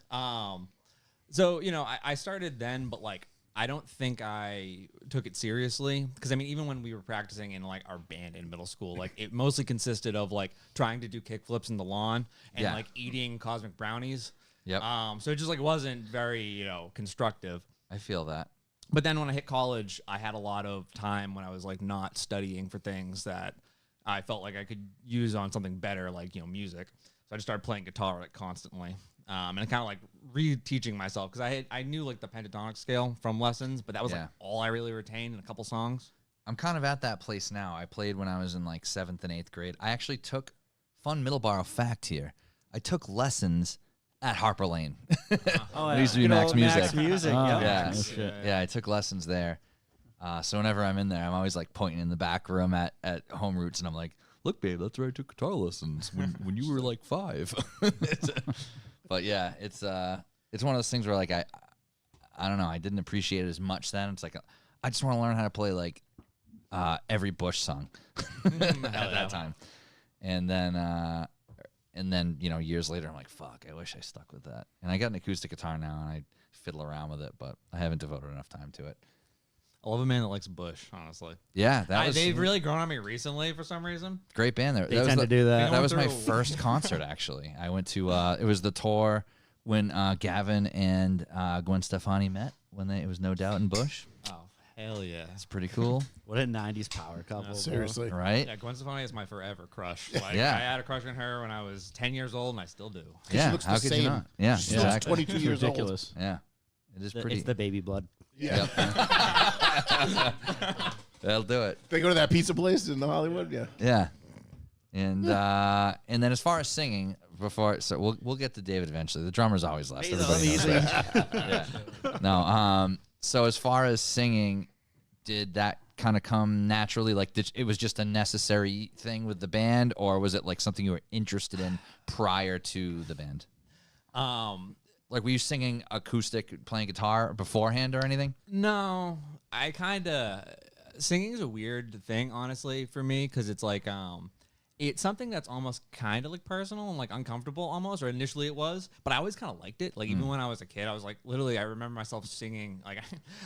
So, you know, I started then, but like, I don't think I took it seriously. Because I mean, even when we were practicing in like our band in middle school, like it mostly consisted of like trying to do kickflips in the lawn and Yeah. like eating cosmic brownies. Yep. So it just like wasn't very, you know, constructive. I feel that. But then when I hit college, I had a lot of time when I was like not studying for things that I felt like I could use on something better, like, you know, music. So I just started playing guitar like constantly. And kind of like reteaching myself because I knew like the pentatonic scale from lessons, but that was Yeah. like all I really retained in a couple songs. I'm kind of at that place now. I played when I was in like 7th and 8th grade. I actually took, fun Middleborough fact here, I took lessons at Harper Lane. Oh, It used to be Good Max old Music. Max Music. Oh, yeah. Yeah. no shit. Yeah, I took lessons there. So whenever I'm in there, I'm always like pointing in the back room at Home Roots, and I'm like, "Look, babe, that's where I took guitar lessons when you were like 5." But yeah, it's one of those things where like I don't know, I didn't appreciate it as much then. It's like I just want to learn how to play like every Bush song at that time. And then years later, I'm like, fuck, I wish I stuck with that. And I got an acoustic guitar now, and I fiddle around with it, but I haven't devoted enough time to it. I love a man that likes Bush, honestly. Yeah, that was they've really grown on me recently for some reason. great band. There, They tend to do that. That was my through- first concert, actually. I went to it was the tour when Gavin and Gwen Stefani met when it was No Doubt and Bush. Oh, hell yeah. It's pretty cool, What a 90s power couple. bro. Seriously. right? Yeah, Gwen Stefani is my forever crush. Like, Yeah. I had a crush on her when I was 10 years old, and I still do. Yeah, looks how the could same. you not? Yeah, She looks exactly. 22 It's years old. ridiculous. Yeah, it is pretty. It's the baby blood. Yeah. That'll do it. They go to that pizza place in Hollywood. Yeah. Yeah, and then as far as singing, so we'll get to David eventually. The drummer's always last. Everybody knows that. Yeah. No. So as far as singing, did that kind of come naturally? Like, it was just a necessary thing with the band, or was it like something you were interested in prior to the band? Like, were you singing acoustic, playing guitar beforehand or anything? No, I kind of singing is a weird thing, honestly, for me, because it's like it's something that's almost kind of like personal and like uncomfortable almost, or initially it was, but I always kind of liked it. Like even when I was a kid, I was like literally I remember myself singing. Like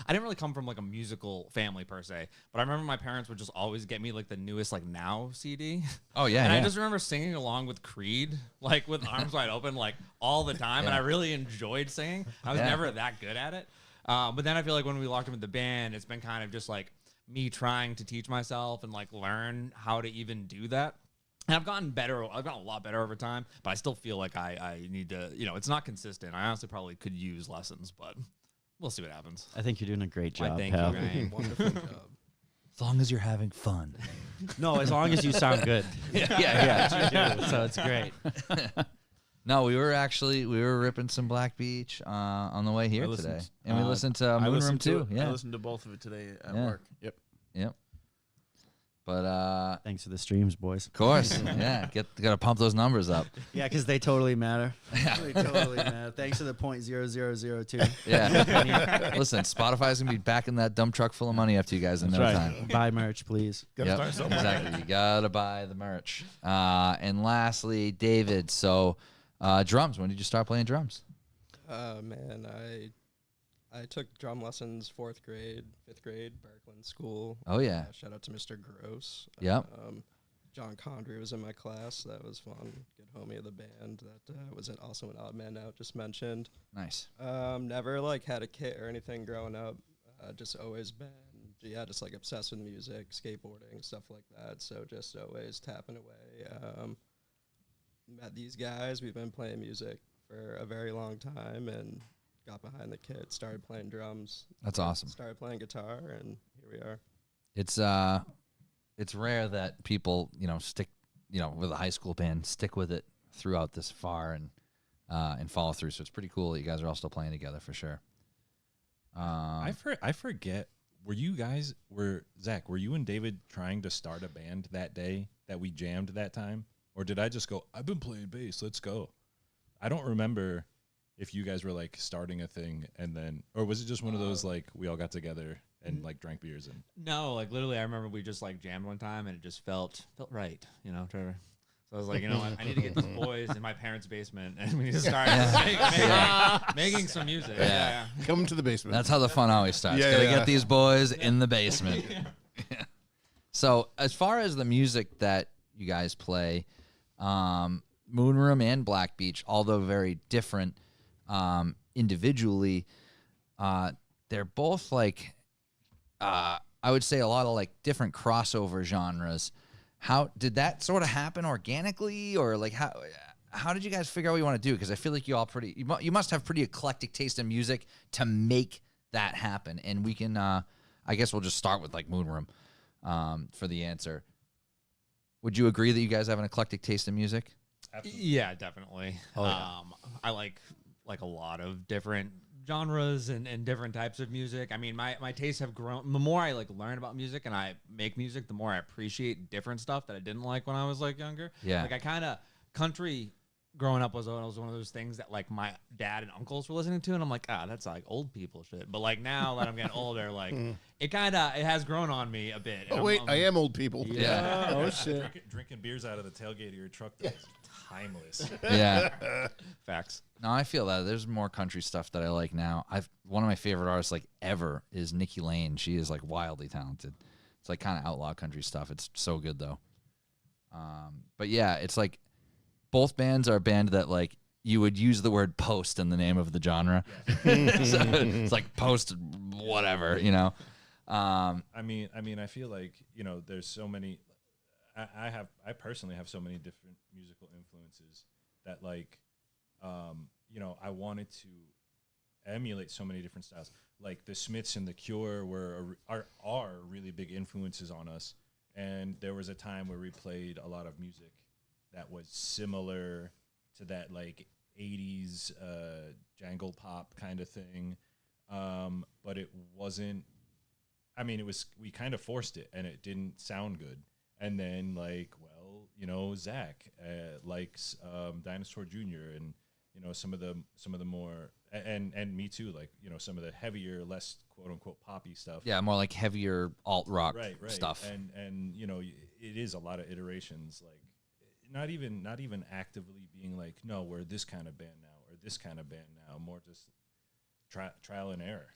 I didn't really come from like a musical family per se, but I remember my parents would just always get me like the newest like Now CD. Oh yeah, And yeah. I just remember singing along with Creed, like with arms wide open, like all the time. And I really enjoyed singing. I was Yeah. never that good at it. But then I feel like when we locked in with the band, it's been kind of just like me trying to teach myself and like learn how to even do that. And I've gotten better. I've gotten a lot better over time, but I still feel like I need to, it's not consistent. I honestly probably could use lessons, but we'll see what happens. I think you're doing a great Why, job, thank pal. you, Ryan. Wonderful job. As long as you're having fun. No, as long as you sound good. yeah. You do, so it's great. No, we were ripping some Black Beach on the way here listened- today, and we listened to I Moon Room listened to too. it. Yeah, I listened to both of it today at Yeah. work. Yep. yep. But Thanks for the streams, boys. of course, yeah, gotta pump those numbers up. Yeah, because they totally matter. They totally matter. Thanks to the .0002. Yeah. Listen, Spotify's gonna be backing that dump truck full of money after you guys in no That's time. right. Buy merch, please. Gotta start somewhere. Exactly. You gotta buy the merch. And lastly, David. So, drums. When did you start playing drums? Man, I took drum lessons 4th grade, 5th grade, Berkland School. Oh yeah. Shout out to Mr. Gross. Yep. John Condry was in my class. That was fun. Good homie of the band. That was also an odd man out, just mentioned. Nice. Never like had a kit or anything growing up. Just always been, just like obsessed with music, skateboarding, stuff like that. So just always tapping away. Met these guys. We've been playing music for a very long time and got behind the kit, started playing drums. That's awesome. Started playing guitar, and here we are. It's rare that people stick with a high school band stick with it throughout this far and follow through. So it's pretty cool that you guys are all still playing together for sure. I forget. Zach, were you and David trying to start a band that day that we jammed that time? Or did I just go, I've been playing bass, let's go? I don't remember if you guys were like starting a thing and then, or was it just one of those like we all got together and like drank beers and No, like literally, I remember we just like jammed one time and it just felt right, Trevor. So I was like, what? I need to get these boys in my parents' basement and we need to start making some music. Yeah. Come to the basement. That's how the fun always starts. Yeah, Gotta yeah. get these boys in the basement. So as far as the music that you guys play, Moon Room and Black Beach, although very different individually, they're both like I would say a lot of like different crossover genres. How did that sort of happen organically, or like how did you guys figure out what you want to do? Because I feel like you must have pretty eclectic taste in music to make that happen. And we can I guess we'll just start with like Moon Room for the answer. Would you agree that you guys have an eclectic taste in music? Yeah, definitely. I like a lot of different genres and different types of music. I mean, my tastes have grown. The more I like learn about music and I make music, the more I appreciate different stuff that I didn't like when I was like younger. Yeah. Like I kind of country growing up was one of those things that like my dad and uncles were listening to, and I'm like, that's like old people shit. But like now that I'm getting older, like it has grown on me a bit. Oh wait, I am old people. Yeah. Oh shit. Drinking beers out of the tailgate of your truck. That's timeless. Yeah. Facts. No, I feel that. There's more country stuff that I like now. One of my favorite artists like ever is Nikki Lane. She is like wildly talented. It's like kind of outlaw country stuff. It's so good though. But yeah, it's like both bands are a band that like you would use the word post in the name of the genre. So it's like post whatever, you know. I mean, I feel like, you know, there's so many. I personally have so many different musical influences that like, you know, I wanted to emulate so many different styles. Like the Smiths and the Cure are really big influences on us. And there was a time where we played a lot of music that was similar to that like 80s jangle pop kind of thing. But it wasn't, I mean, we kind of forced it and it didn't sound good. And then like, well, you know, Zach likes Dinosaur Jr. and, you know, some of the more, and me too, like, you know, some of the heavier, less quote unquote poppy stuff. Yeah, more like heavier alt rock right. stuff. And you know, it is a lot of iterations, like not even actively being like, no, we're this kind of band now or this kind of band now, more just trial and error.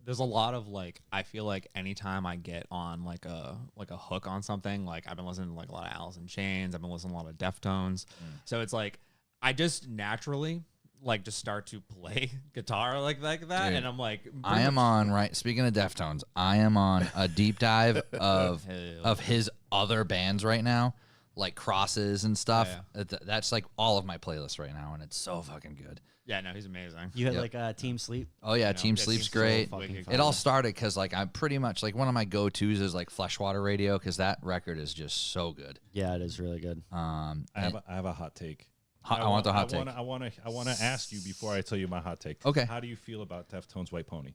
There's a lot of like, I feel like anytime I get on like a hook on something, like I've been listening to like a lot of Alice in Chains, I've been listening to a lot of Deftones. So it's like I just naturally like just start to play guitar like that. Dude, and I'm like, I am on, right, speaking of Deftones, I am on a deep dive of his other bands right now, like Crosses and stuff. That's like all of my playlists right now, and it's so fucking good. Yeah, no, he's amazing. You had like Team Sleep. Oh yeah, know, Team yeah, Sleep's Team great. so fucking It all started because like I'm pretty much like one of my go-tos is like Fleshwater Radio because that record is just so good. Yeah, it is really good. I have a hot take. I want the hot take. I want to ask you before I tell you my hot take. Okay. How do you feel about Deftones' White Pony?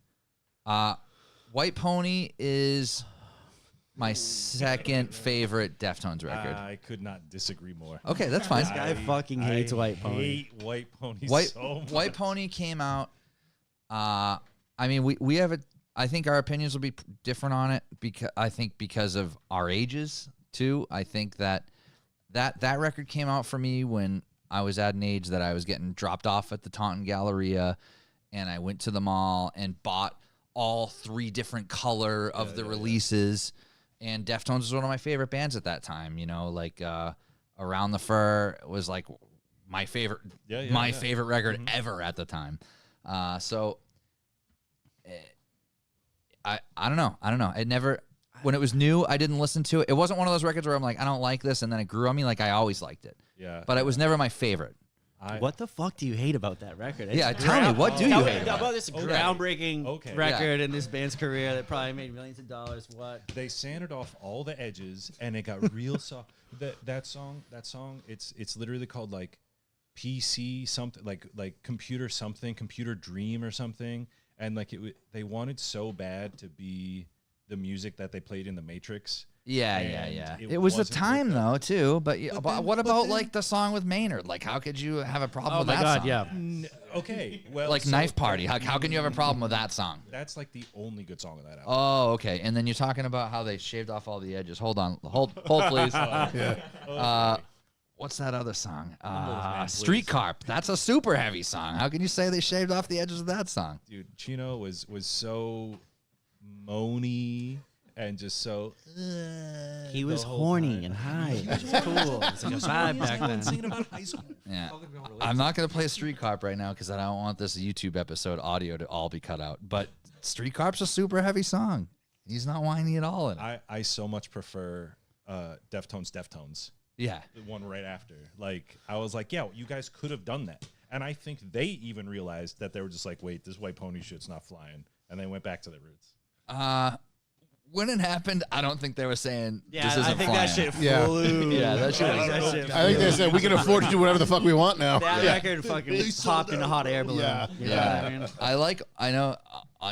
White Pony is my second favorite Deftones record. I could not disagree more. Okay, that's fine. This guy fucking hates White Pony. I hate White Pony so much. White Pony came out. I mean, we have a. I think our opinions will be different on it because of our ages too. I think that record came out for me when I was at an age that I was getting dropped off at the Taunton Galleria, and I went to the mall and bought all 3 different color of the releases. And Deftones was one of my favorite bands at that time. You know, like Around the Fur was like my favorite, favorite record ever at the time. So I don't know. It never, when it was new, I didn't listen to it. It wasn't one of those records where I'm like, I don't like this, and then it grew on me. Like I always liked it. Yeah. But it was never my favorite. What the fuck do you hate about that record? Yeah, tell me, what do you hate about this groundbreaking Okay. record in this band's career that probably made millions of dollars? What? They sanded off all the edges and it got real soft. That song, it's literally called like PC something, like computer dream or something. And like they wanted so bad to be the music that they played in the Matrix. Yeah. And It was the wasn't time like that. though too. But what about then- like the song with Maynard? Like, how could you have a problem Oh with my that god, song? yeah. Okay, well, Like so Knife Party. How can you have a problem with that song? That's like the only good song of that album. Oh, okay. And then you're talking about how they shaved off all the edges. Hold on. Hold please. What's that other song? Street Carp. That's a super heavy song. How can you say they shaved off the edges of that song? Dude, Chino was so moany and just so. He was the whole horny time. and high. It was cool. It was like a vibe back then. Singing about high school. Yeah. I'm not going to play Street Carp right now because I don't want this YouTube episode audio to all be cut out. But Street Carp's a super heavy song. He's not whiny at all in it. I so much prefer Deftones. Yeah. The one right after. Like, I was like, yeah, you guys could have done that. And I think they even realized that they were just like, wait, this White Pony shit's not flying. And they went back to their roots. When it happened, I don't think they were saying Yeah, this isn't I think flying. that shit Yeah. flew. Yeah, that shit was- that shit I think they said we can afford to do whatever the fuck we want now. That record fucking popped in a hot air balloon. Yeah. You know what I mean? I know,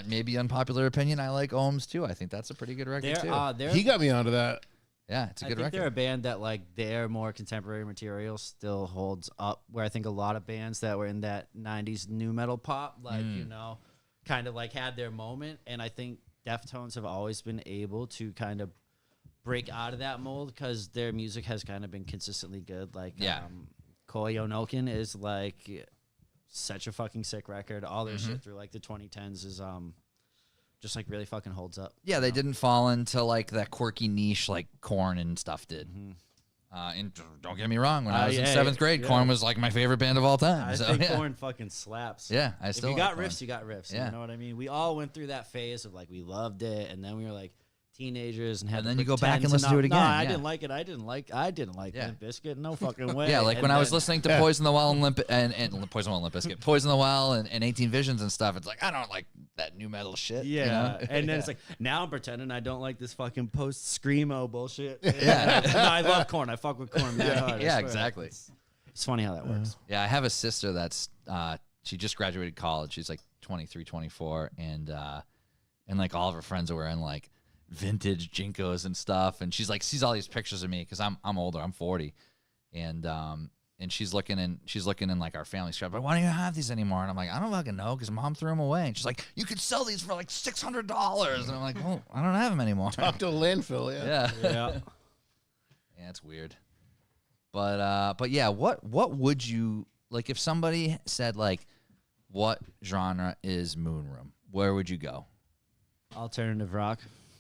maybe unpopular opinion, I like Ohms too. I think that's a pretty good record too. They're He got me onto that. Yeah, it's a I good think record. they're a band that like their more contemporary material still holds up. Where I think a lot of bands that were in that '90s new metal pop, like kind of like had their moment, and I think Deftones have always been able to kind of break out of that mold because their music has kind of been consistently good. Like, Koyonoken is like such a fucking sick record. All their shit through like the 2010s is just like really fucking holds up. Yeah, they didn't fall into like that quirky niche like Korn and stuff did. And don't get me wrong, when I was in yeah, 7th grade, yeah. Korn was like my favorite band of all time. I So, think yeah. Korn fucking slaps. Yeah, I If still you like got Korn. riffs, you got riffs. Yeah. You know what I mean? We all went through that phase of like we loved it, and then we were like teenagers and had. And to then you go back pretend and listen to not- it again, No, I yeah. didn't like it. I didn't like Yeah. Limp Bizkit. No fucking way. Yeah, like And when I was then- listening to Poison the Well and Poison the Well and Limp Bizkit, Poison the Well and 18 Visions and stuff, it's like I don't like that new metal shit. Yeah, you know? and then it's like now I'm pretending I don't like this fucking post screamo bullshit. Yeah. No, I love Korn. I fuck with Korn. Mad hard, I Yeah, swear. exactly. It's funny how that works. Yeah, I have a sister that's she just graduated college. She's like 23, 24, and like all of her friends are wearing like vintage Jinkos and stuff, and she's like sees all these pictures of me because I'm older, I'm 40, and she's looking in like our family scrap. But why don't you have these anymore? And I'm like, I don't fucking know because mom threw them away. And she's like, you could sell these for like $600. And I'm like, well, I don't have them anymore. Talk to a landfill, yeah. Yeah. Yeah. Yeah, it's weird. But yeah, what would you like if somebody said like, what genre is Moonroom? Where would you go? Alternative rock.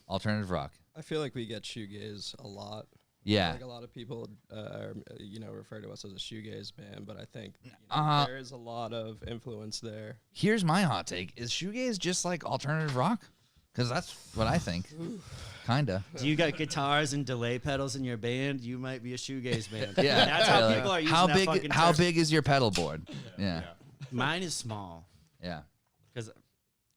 Alternative rock. I feel like we get shoegaze a lot. Yeah. Like a lot of people, refer to us as a shoegaze band, but I think there is a lot of influence there. Here's my hot take: is shoegaze just like alternative rock? Because that's what I think. Kinda. Do you got guitars and delay pedals in your band? You might be a shoegaze band. Yeah. That's how Yeah, people like, are using how that big? fucking How term. big is your pedal board? Yeah. Mine is small. Yeah. Because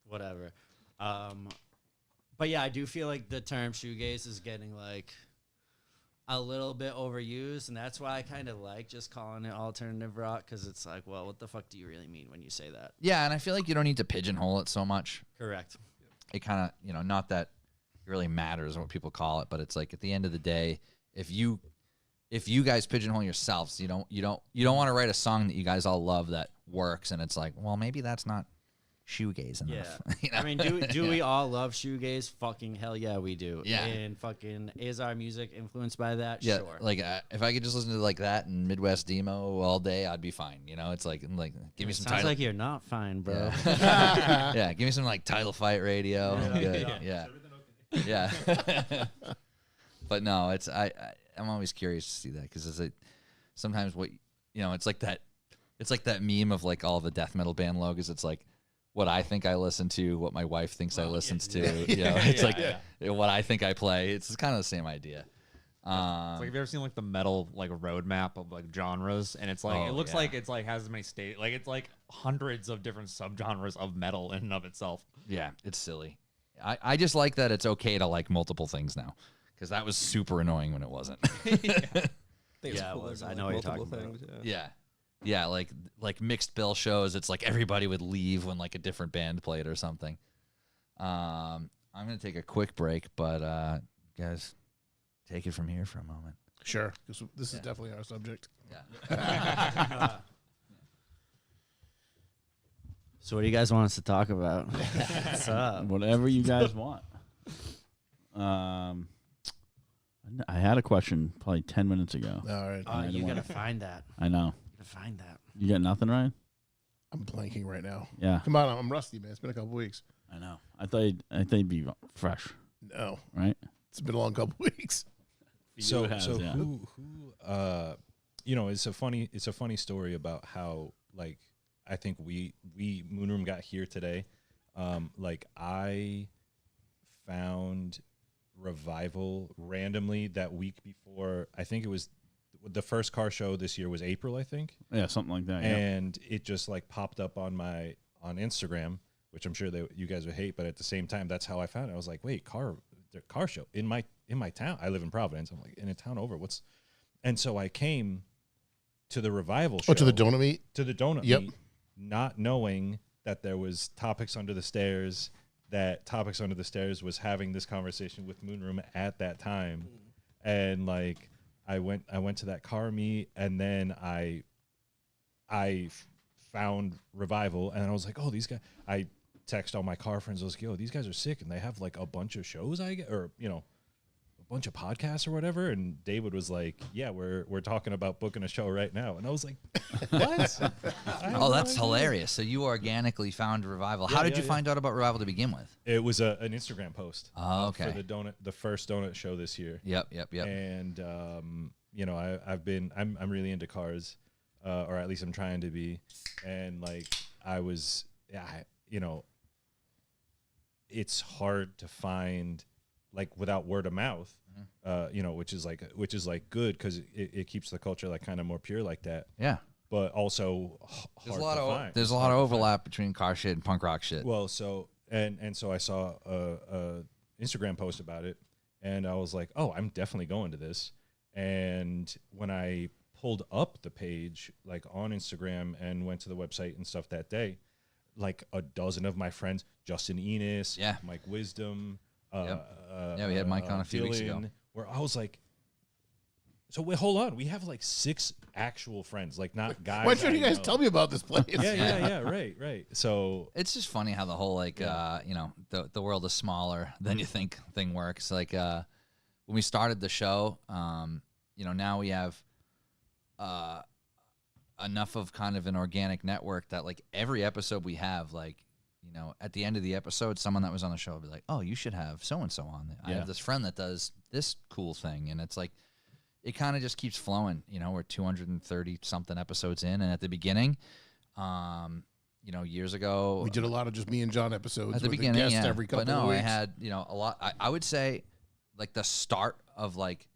whatever. But yeah, I do feel like the term shoegaze is getting like a little bit overused, and that's why I kind of like just calling it alternative rock because it's like, well, what the fuck do you really mean when you say that? Yeah, and I feel like you don't need to pigeonhole it so much. Correct. It kind of, not that it really matters what people call it, but it's like at the end of the day, if you guys pigeonhole yourselves, you don't want to write a song that you guys all love that works, and it's like, well, maybe that's not shoegaze enough. Yeah. You know? I mean, do we all love shoegaze? Fucking hell yeah, we do. Yeah. And fucking is our music influenced by that? Yeah, Sure. like if I could just listen to like that and Midwest Demo all day, I'd be fine. It's like give me some Sounds title. like you're not fine, bro. Yeah. Yeah, give me some like Title Fight Radio. Good. Yeah. Yeah. But no, I'm always curious to see that because it's like sometimes it's like that meme of like all the death metal band logos. It's like what I think I listen to, what my wife thinks I listens to. It's like what I think I play. It's kind of the same idea. It's like, have you ever seen like the metal like roadmap of like genres? And it's like it looks like it's like has as many like it's like hundreds of different subgenres of metal in and of itself. Yeah, it's silly. I just like that it's okay to like multiple things now because that was super annoying when it wasn't. I think it's Yeah, it cooler was. to I like know what you're multiple talking things. about. Yeah. Yeah, like mixed bill shows. It's like everybody would leave when like a different band played or something. I'm gonna take a quick break, but guys, take it from here for a moment. Sure. This is definitely our subject. Yeah. So what do you guys want us to talk about? What's up? Whatever you guys want. I had a question probably 10 minutes ago. All right. I You don't gotta wanna- find that. I know. You gotta find that. You got nothing, Ryan? I'm blanking right now. Yeah, Come on, I'm rusty, man. It's been a couple weeks. I know. I thought you'd be fresh, No, right? it's been a long couple weeks. So it has, yeah. who it's a funny story about how like I think we Moonroom got here today. Like I found Revival randomly that week before. I think it was the first car show this year was April, I think. Yeah, something like that. Yeah. And it just like popped up on Instagram, which I'm sure that you guys would hate, but at the same time, that's how I found it. I was like, wait, car show in my town. I live in Providence. I'm like, in a town over. And so I came to the Revival show. Oh, to the donut meet? To the donut Yep. meet, not knowing that there was Topics Under the Stairs, that Topics Under the Stairs was having this conversation with Moonroom at that time. and like I went to that car meet, and then I found Revival, and I was like, oh, these guys. I text all my car friends. I was like, yo, these guys are sick, and they have like a bunch of shows. Or a bunch of podcasts or whatever. And David was like, yeah, we're talking about booking a show right now. And I was like, what? Oh, that's hilarious. So you organically found Revival. How did you yeah. find out about Revival to begin with? It was an Instagram post. Oh, okay. For the first donut show this year. Yep. And I'm really into cars, or at least I'm trying to be. And like it's hard to find like without word of mouth, which is like good because it keeps the culture like kind of more pure like that. Yeah. But also There's hard a lot to of find. there's a lot of overlap between car shit and punk rock shit. Well, so and so I saw a Instagram post about it, and I was like, oh, I'm definitely going to this. And when I pulled up the page like on Instagram and went to the website and stuff that day, like a dozen of my friends, Justin Enos, Yeah. Mike Wisdom, Yeah, we had Mike on a few weeks ago. where I was like, so wait, hold on, we have like 6 actual friends, like not guys. Why don't I you guys know. tell me about this place? Yeah, right. So It's just funny how the whole the world is smaller than you think thing works. Like when we started the show, now we have enough of kind of an organic network that like every episode we have, like, at the end of the episode, someone that was on the show will be like, oh, you should have so-and-so on. I have this friend that does this cool thing. And it's like, it kind of just keeps flowing. We're 230 something episodes in. And at the beginning, years ago, We did a lot of just me and John episodes at the with beginning, a guest yeah. every couple but no, of weeks. I had, a lot. I would say like the start of like,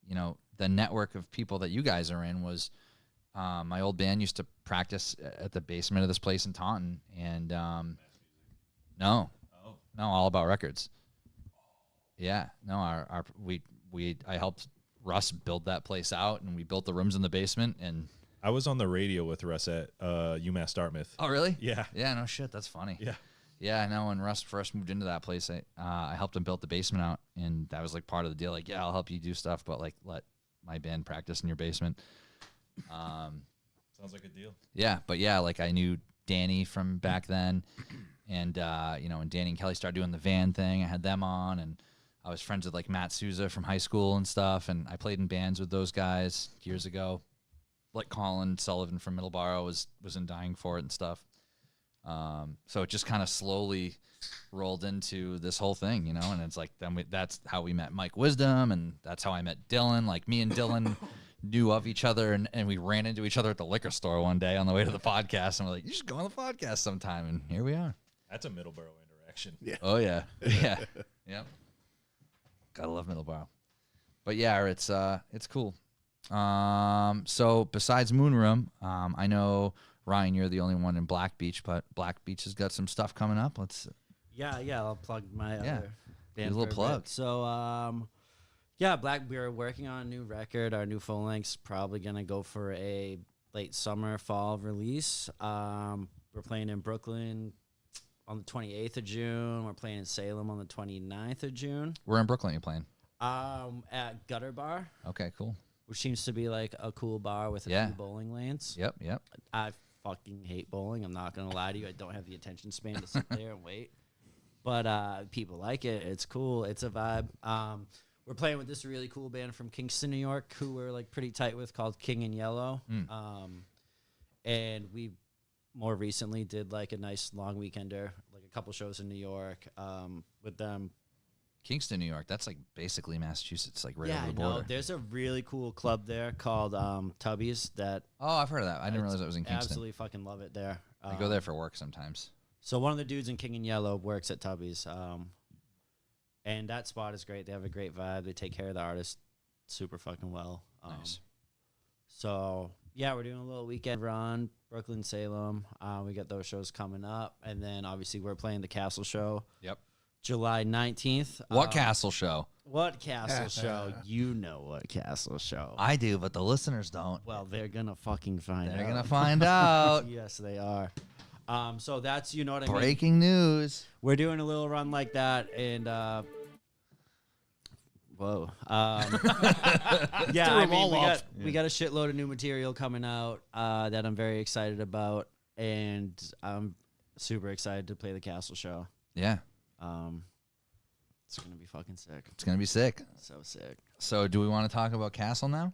the network of people that you guys are in was, my old band used to practice at the basement of this place in Taunton, and no, All About Records. Yeah, no, I helped Russ build that place out, and we built the rooms in the basement. And I was on the radio with Russ at UMass Dartmouth. oh, really? Yeah. Yeah, no shit, that's funny. Yeah. Yeah, I know. When Russ first moved into that place, I helped him build the basement out, and that was like part of the deal. Like, yeah, I'll help you do stuff, but like let my band practice in your basement. Sounds like a deal. Yeah, but yeah, like I knew Danny from back then, and when Danny and Kelly started doing the van thing, I had them on, and I was friends with like Matt Souza from high school and stuff, and I played in bands with those guys years ago. Like Colin Sullivan from Middleborough was in Dying for It and stuff. So it just kind of slowly rolled into this whole thing, and it's like that's how we met Mike Wisdom, and that's how I met Dylan. Like me and Dylan knew of each other, and we ran into each other at the liquor store one day on the way to the podcast, and we're like, you should go on the podcast sometime, and here we are. That's a Middleborough interaction. Yeah. Oh yeah. Yep. Gotta love Middleborough. But yeah, it's cool. So besides Moonroom, I know Ryan, you're the only one in Black Beach, but Black Beach has got some stuff coming up. Yeah, I'll plug my Yeah. other Do a band little for a plug. bit. So, we're working on a new record. Our new full length's probably gonna go for a late summer, fall release. We're playing in Brooklyn on the 28th of June. We're playing in Salem on the 29th of June. We're in Brooklyn. You playing? At Gutter Bar, Okay, cool. which seems to be like a cool bar with a Yeah. few bowling lanes. Yep. I fucking hate bowling. I'm not gonna lie to you. I don't have the attention span to sit there and wait. But people like it. It's cool. It's a vibe. We're playing with this really cool band from Kingston, New York, who we're like pretty tight with, called King in Yellow. And we more recently did like a nice long weekender, like a couple shows in New York with them. Kingston, New York. That's like basically Massachusetts, like right yeah, over I the know. border. There's a really cool club there called Tubby's that Oh, I've heard of that. I didn't realize that was in Kingston. absolutely fucking love it there. I go there for work sometimes. So one of the dudes in King in Yellow works at Tubby's, and that spot is great. They have a great vibe. They take care of the artist super fucking well. Nice. So yeah, we're doing a little weekend run, Brooklyn, Salem. We got those shows coming up, and then obviously we're playing the Castle Show, Yep. July 19th. What Castle show? What Castle Show? You know what Castle Show? I do, but the listeners don't. Well, they're gonna fucking find out. They're gonna find out. Yes, they are. So that's, you know what I mean? Breaking news. We're doing a little run like that, and Whoa. Yeah, I mean, we got a shitload of new material coming out that I'm very excited about, and I'm super excited to play the Castle show. Yeah, It's gonna be fucking sick. it's gonna be sick. So sick. So, do we want to talk about Castle now?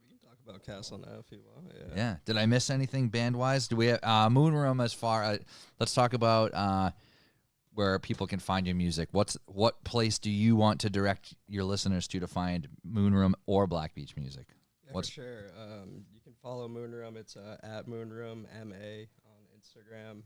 We can talk about Castle now if you want. Yeah. Yeah. Did I miss anything band wise? Do we have Moon Room as far? Let's talk about where people can find your music. What place do you want to direct your listeners to find Moon Room or Black Beach music? Yeah, for sure. You can follow Moonroom. It's at Moonroom MA on Instagram.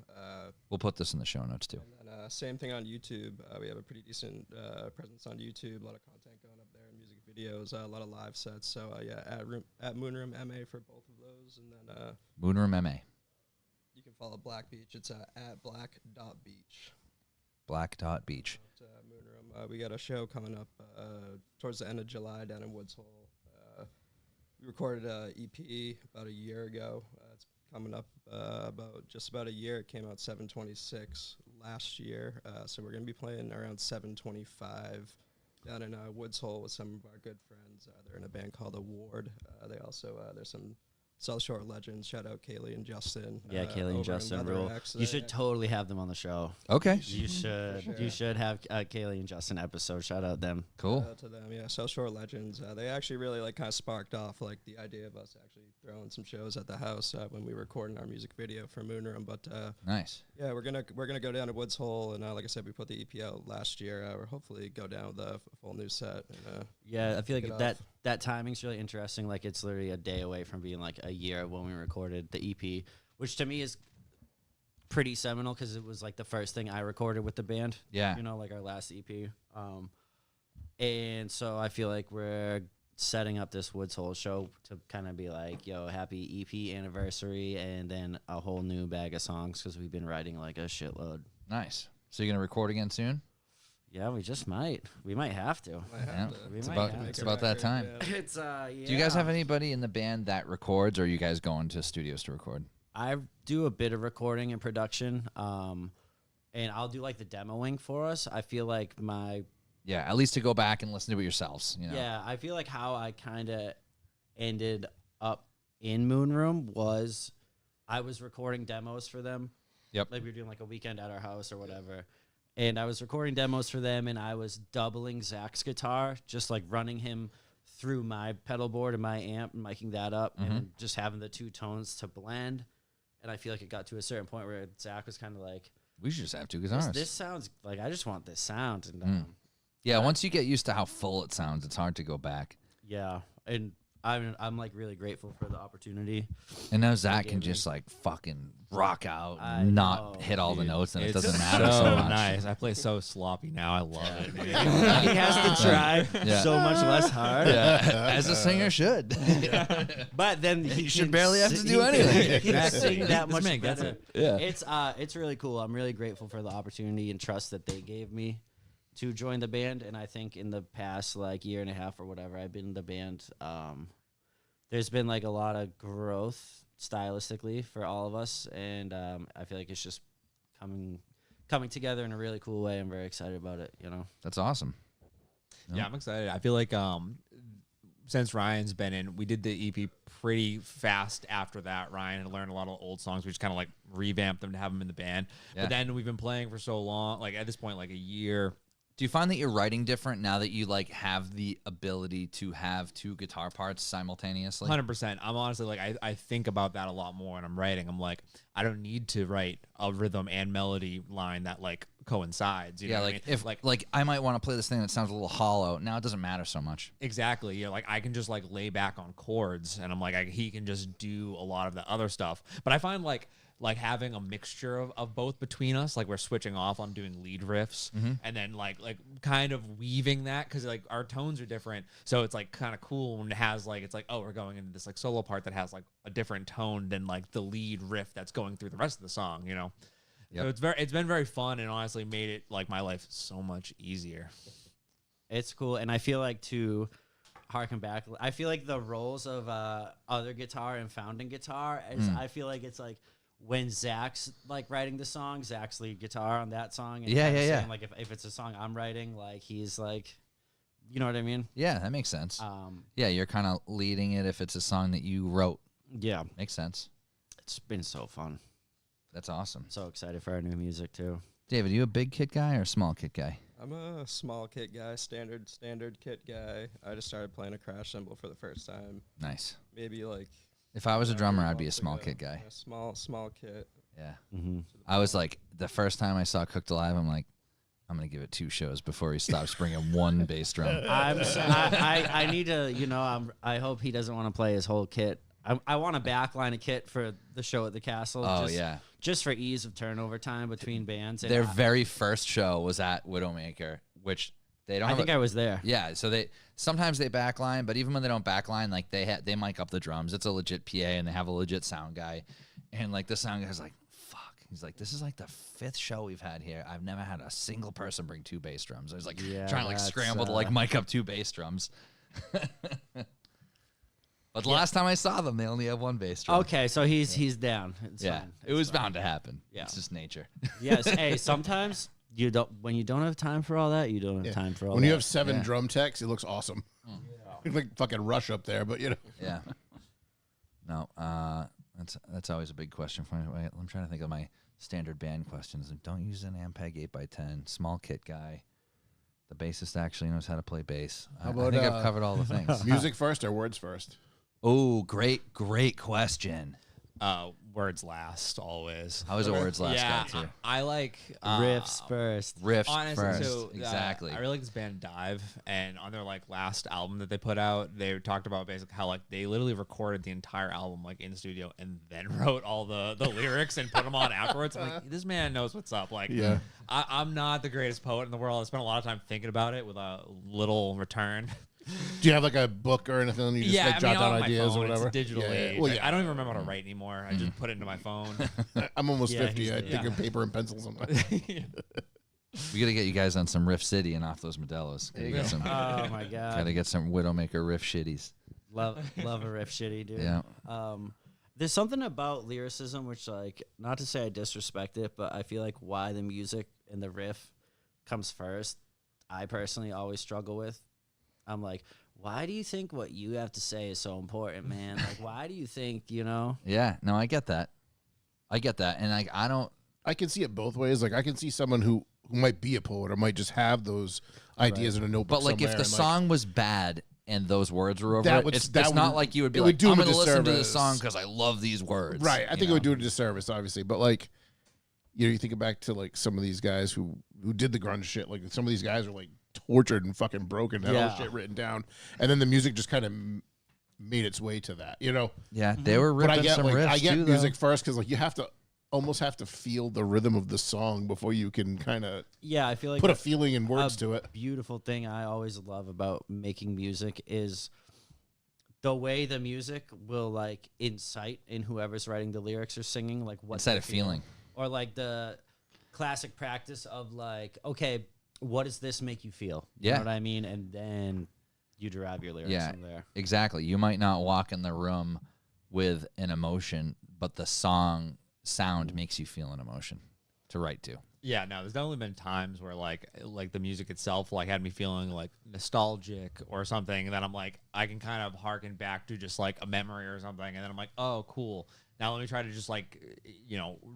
We'll put this in the show notes too. And then same thing on YouTube. We have a pretty decent presence on YouTube. A lot of content going up there, music videos, a lot of live sets. So yeah, at Moonroom MA for both of those. And then Moon Room MA. you can follow Black Beach. It's at black.beach. Black.beach. Moonroom. We got a show coming up towards the end of July down in Woods Hole. We recorded an EP about a year ago. It's coming up about a year. It came out 7/26 last year. So we're going to be playing around 7/25 down in Woods Hole with some of our good friends. They're in a band called Award. They also, there's some South Shore legends. Shout out Kaylee and Justin. Yeah, Kaylee and Justin rule. You should totally have them on the show. Okay. You should. Sure. You should have Kaylee and Justin episode. Shout out them. Cool. Shout out to them, yeah. South Shore legends. They actually really like kind of sparked off like the idea of us actually throwing some shows at the house when we were recording our music video for Moonroom. But Nice. yeah, we're gonna go down to Woods Hole, and like I said, we put the EP out last year. We'll hopefully go down with a full new set. And, Yeah, I feel kick like it off. that timing's really interesting. Like it's literally a day away from being like a year when we recorded the EP, which to me is pretty seminal because it was like the first thing I recorded with the band. Yeah. You know, like our last EP. And so I feel like we're setting up this Woods Hole show to kind of be like, yo, happy EP anniversary, and then a whole new bag of songs because we've been writing like a shitload. Nice. So you're gonna record again soon? Yeah, we just might. We might have to. might have Yeah. to We It's might about have it's to. about that time. Yeah. It's yeah. Do you guys have anybody in the band that records, or are you guys going to studios to record? I do a bit of recording and production, and I'll do like the demoing for us. I feel like Yeah, at least to go back and listen to it yourselves. You know. yeah, I feel like how I kind of ended up in Moonroom was I was recording demos for them. Yep. Like we were doing like a weekend at our house or whatever. And I was recording demos for them, and I was doubling Zach's guitar, just like running him through my pedal board and my amp and miking that up and just having the two tones to blend. And I feel like it got to a certain point where Zach was kind of like, We should just have two guitars. this sounds like I just want this sound. And Yeah, once you get used to how full it sounds, it's hard to go back. yeah, and I'm like really grateful for the opportunity. And now Zach gave can me. just like fucking rock out, I not know, hit all the Dude, notes, and it it's doesn't matter so much. nice. I play so sloppy now. I love it. Dude. He has to try Yeah. so much less hard. Yeah, as a singer should. But then You he should can barely have to si- do he can- anything. He can Exactly. sing that This much man gets better. it. Yeah. It's really cool. I'm really grateful for the opportunity and trust that they gave me to join the band. And I think in the past like year and a half or whatever I've been in the band, there's been like a lot of growth stylistically for all of us, and I feel like it's just coming together in a really cool way. I'm very excited about it. You know. That's awesome. Yeah, I'm excited. I feel like since Ryan's been in, we did the EP pretty fast after that. Ryan had learned a lot of old songs. We just kind of like revamped them to have them in the band. Yeah. But then we've been playing for so long, like at this point, like a year. Do you find that you're writing different now that you like have the ability to have two guitar parts simultaneously? 100%. I'm honestly like, I think about that a lot more when I'm writing. I'm like, I don't need to write a rhythm and melody line that like coincides. You Yeah, know what like I mean? if like I might want to play this thing that sounds a little hollow. Now it doesn't matter so much. Exactly. You know, like I can just like lay back on chords, and I'm like, he can just do a lot of the other stuff. But I find like having a mixture of both between us, like we're switching off on doing lead riffs, and then like kind of weaving that because like our tones are different, so it's like kind of cool when it has like it's like, oh, we're going into this like solo part that has like a different tone than like the lead riff that's going through the rest of the song, you know. Yep. So it's been very fun, and honestly made it like my life so much easier. It's cool, and I feel like to harken back, I feel like the roles of other guitar and founding guitar is I feel like it's like when Zach's like writing the song, Zach's lead guitar on that song. And Yeah, kinda yeah, yeah. saying, like if it's a song I'm writing, like he's like You know what I mean? Yeah, that makes sense. Um, Yeah, you're kind of leading it if it's a song that you wrote. yeah, Makes sense. it's been so fun. That's awesome. So excited for our new music too. David, you a big kit guy or a small kit guy? I'm a small kit guy, standard kit guy. I just started playing a crash cymbal for the first time. Nice. Maybe like If I was a drummer, I'd be a months small ago. kit guy. A small kit. Yeah. Mm-hmm. I was like, the first time I saw Cooked Alive, I'm like, I'm going to give it 2 shows before he stops bringing one bass drum. I need to, I hope he doesn't want to play his whole kit. I want to backline a kit for the show at the castle. Oh, yeah. Just for ease of turnover time between bands. And Their very first show was at Widowmaker, which they don't I have think I was there. Yeah, so sometimes they backline, but even when they don't backline, like they mic up the drums. It's a legit PA and they have a legit sound guy. And like the sound guy's like, fuck. He's like, this is like the 5th show we've had here. I've never had a single person bring 2 bass drums. I was like Yeah, trying to like that's, scramble to like mic up 2 bass drums. But the last time I saw them, they only have 1 bass drum. Okay, so he's down. It's Yeah, fine. it was bound to happen. Yeah. It's just nature. Yes. Hey, sometimes when you don't have time for all that, you don't have Yeah. time for all When that. you have 7 Yeah. drum techs, it looks awesome. Like fucking Rush up there, but Yeah. No, that's always a big question for me. Wait, I'm trying to think of my standard band questions. Don't use an Ampeg 8x10. Small kit guy. The bassist actually knows how to play bass. I about, think I've covered all the things. music first or words first? Oh, great question. Words last always. How was a words last yeah, guy too? I like riffs first. Riffs Honestly, first. so Exactly. I really like this band Dive, and on their like last album that they put out, they talked about basically how like they literally recorded the entire album like in studio and then wrote all the lyrics and put them on afterwards. I'm like, this man knows what's up. Like, Yeah. I'm not the greatest poet in the world. I spent a lot of time thinking about it with a little return. Do you have like a book or anything? You just yeah, like jot on down my ideas phone, or whatever. It's digital Yeah, age. well, yeah. I don't even remember how to write anymore. I just put it into my phone. I'm almost Yeah, 50. he's- I think yeah. of paper and pencil sometimes. We gotta get you guys on some Riff City and off those Modelos. Gotta get some, Oh my god. gotta get some Widowmaker riff shitties. Love a riff shitty, dude. Yeah. There's something about lyricism which, like, not to say I disrespect it, but I feel like why the music and the riff comes first, I personally always struggle with. I'm like, why do you think what you have to say is so important, man? Like, why do you think, Yeah. No, I get that. And like, I don't. I can see it both ways. Like I can see someone who might be a poet or might just have those ideas in a notebook. But like, if somewhere the and, like, song was bad and those words were over That it, would- it's that not would- like you would be it like, would do I'm him a gonna listen to this disservice. song because I love these words. right? I you think it know? would do it a disservice, obviously. But like, you think back to like some of these guys who did the grunge shit. Like some of these guys are like tortured and fucking broken, had all Yeah. this shit written down, and then the music just kind of made its way to that. Yeah, they were But ripping some riffs I get too, music though. first because like you have to almost have to feel the rhythm of the song before you can kind of Yeah, I feel like put a feeling and words to it. beautiful thing I always love about making music is the way the music will like incite in whoever's writing the lyrics or singing, like what Inside they're a feeling. or like the classic practice of like, okay, what does this make you feel? You Yeah. know what I mean? And then you derive your lyrics Yeah, from there. exactly. You might not walk in the room with an emotion, but the song sound makes you feel an emotion to write to. Yeah, no, there's definitely been times where like the music itself like had me feeling like nostalgic or something, and then I'm like, I can kind of harken back to just like a memory or something, and then I'm like, oh, cool. Now let me try to just like,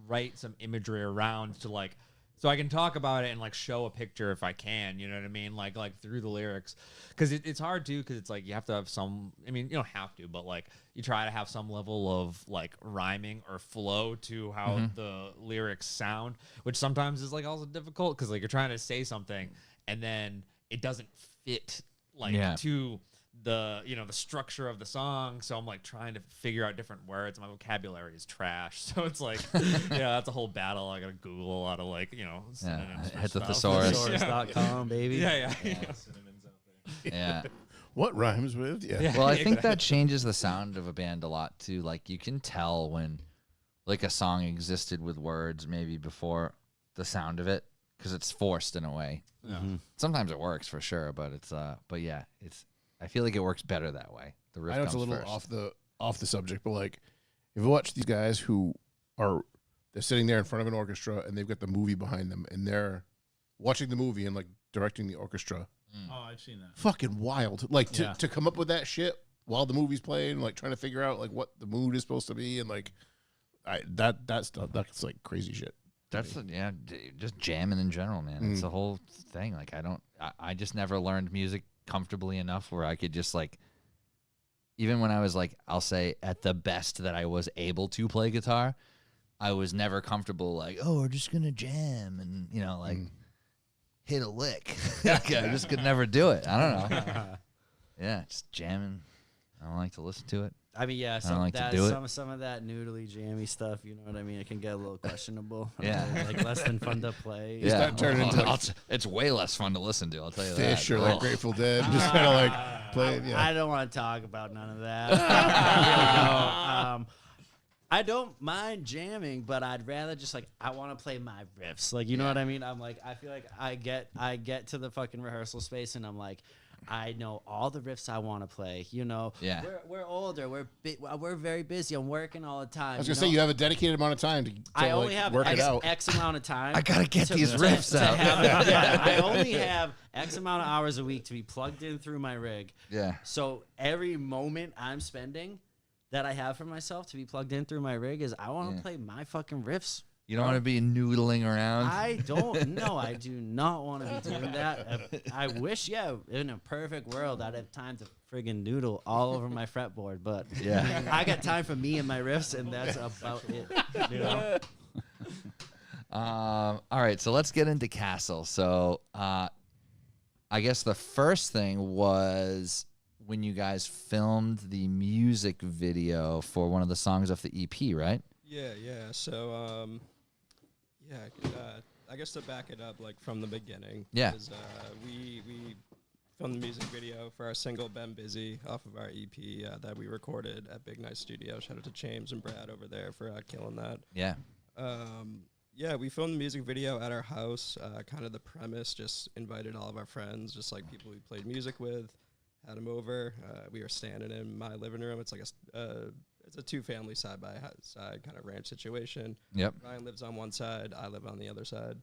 write some imagery around to like, so I can talk about it and like show a picture if I can, you know what I mean? Like through the lyrics, because it's hard too, because it's like you have to have some. I mean, you don't have to, but like you try to have some level of like rhyming or flow to how the lyrics sound, which sometimes is like also difficult because like you're trying to say something and then it doesn't fit like Yeah. to the the structure of the song, so I'm like trying to figure out different words. My vocabulary is trash, so it's like that's a whole battle. I gotta Google how to like synonyms for hit the stuff. thesaurus. Thesaurus.com, baby. Yeah. Yeah. What rhymes with? Yeah. Well, I think that changes the sound of a band a lot too. Like you can tell when like a song existed with words maybe before the sound of it because it's forced in a way. Sometimes it works for sure, but I feel like it works better that way. The riff I know it's a comes little first. off the subject, but like if you watch these guys who they're sitting there in front of an orchestra and they've got the movie behind them and they're watching the movie and like directing the orchestra. Oh, I've seen that. Fucking wild. Like to, Yeah. to come up with that shit while the movie's playing, like trying to figure out like what the mood is supposed to be, and like that stuff, that's like crazy shit. That's just jamming in general, man. It's the whole thing. Like I just never learned music comfortably enough where I could just like, even when I was like, I'll say at the best that I was able to play guitar, I was never comfortable like, oh, we're just gonna jam and like hit a lick. Like, I just could never do it. I don't know. Yeah, just jamming. I don't like to listen to it. I mean, yeah, don't like to do it. some of that noodly jammy stuff, you know what I mean? It can get a little questionable. Yeah. Like less than fun to play. Yeah. start turning into, like, it's way less fun to listen to. I'll tell you Fish that. or like Ugh. Grateful Dead, just kind of like playing. Yeah, I don't want to talk about none of that. I really don't. I don't mind jamming, but I'd rather just like I want to play my riffs. Like you know what I mean? I'm like I feel like I get to the fucking rehearsal space and I'm like I know all the riffs I want to play. Yeah. We're older. We're very busy. I'm working all the time. I was gonna say you have a dedicated amount of time to I like, only have work it out. X amount of time. I gotta get these riffs out. I only have X amount of hours a week to be plugged in through my rig. Yeah. So every moment I'm spending that I have for myself to be plugged in through my rig is I want to play my fucking riffs. You don't want to be noodling around. I don't. No, I do not want to be doing that. I wish, in a perfect world, I'd have time to friggin' noodle all over my fretboard. But Yeah. I got time for me and my riffs, and that's about it. All right, so let's get into Castle. So I guess the first thing was when you guys filmed the music video for one of the songs off the EP, right? Yeah. So, I guess to back it up, like from the beginning. Yeah. Is, we filmed the music video for our single "Been Busy" off of our EP that we recorded at Big Night Studio. Shout out to James and Brad over there for killing that. Yeah. We filmed the music video at our house. Kind of the premise, just invited all of our friends, just like people we played music with, had them over. We were standing in my living room. It's like it's a 2-family side by side kind of ranch situation. Yep. Ryan lives on one side. I live on the other side.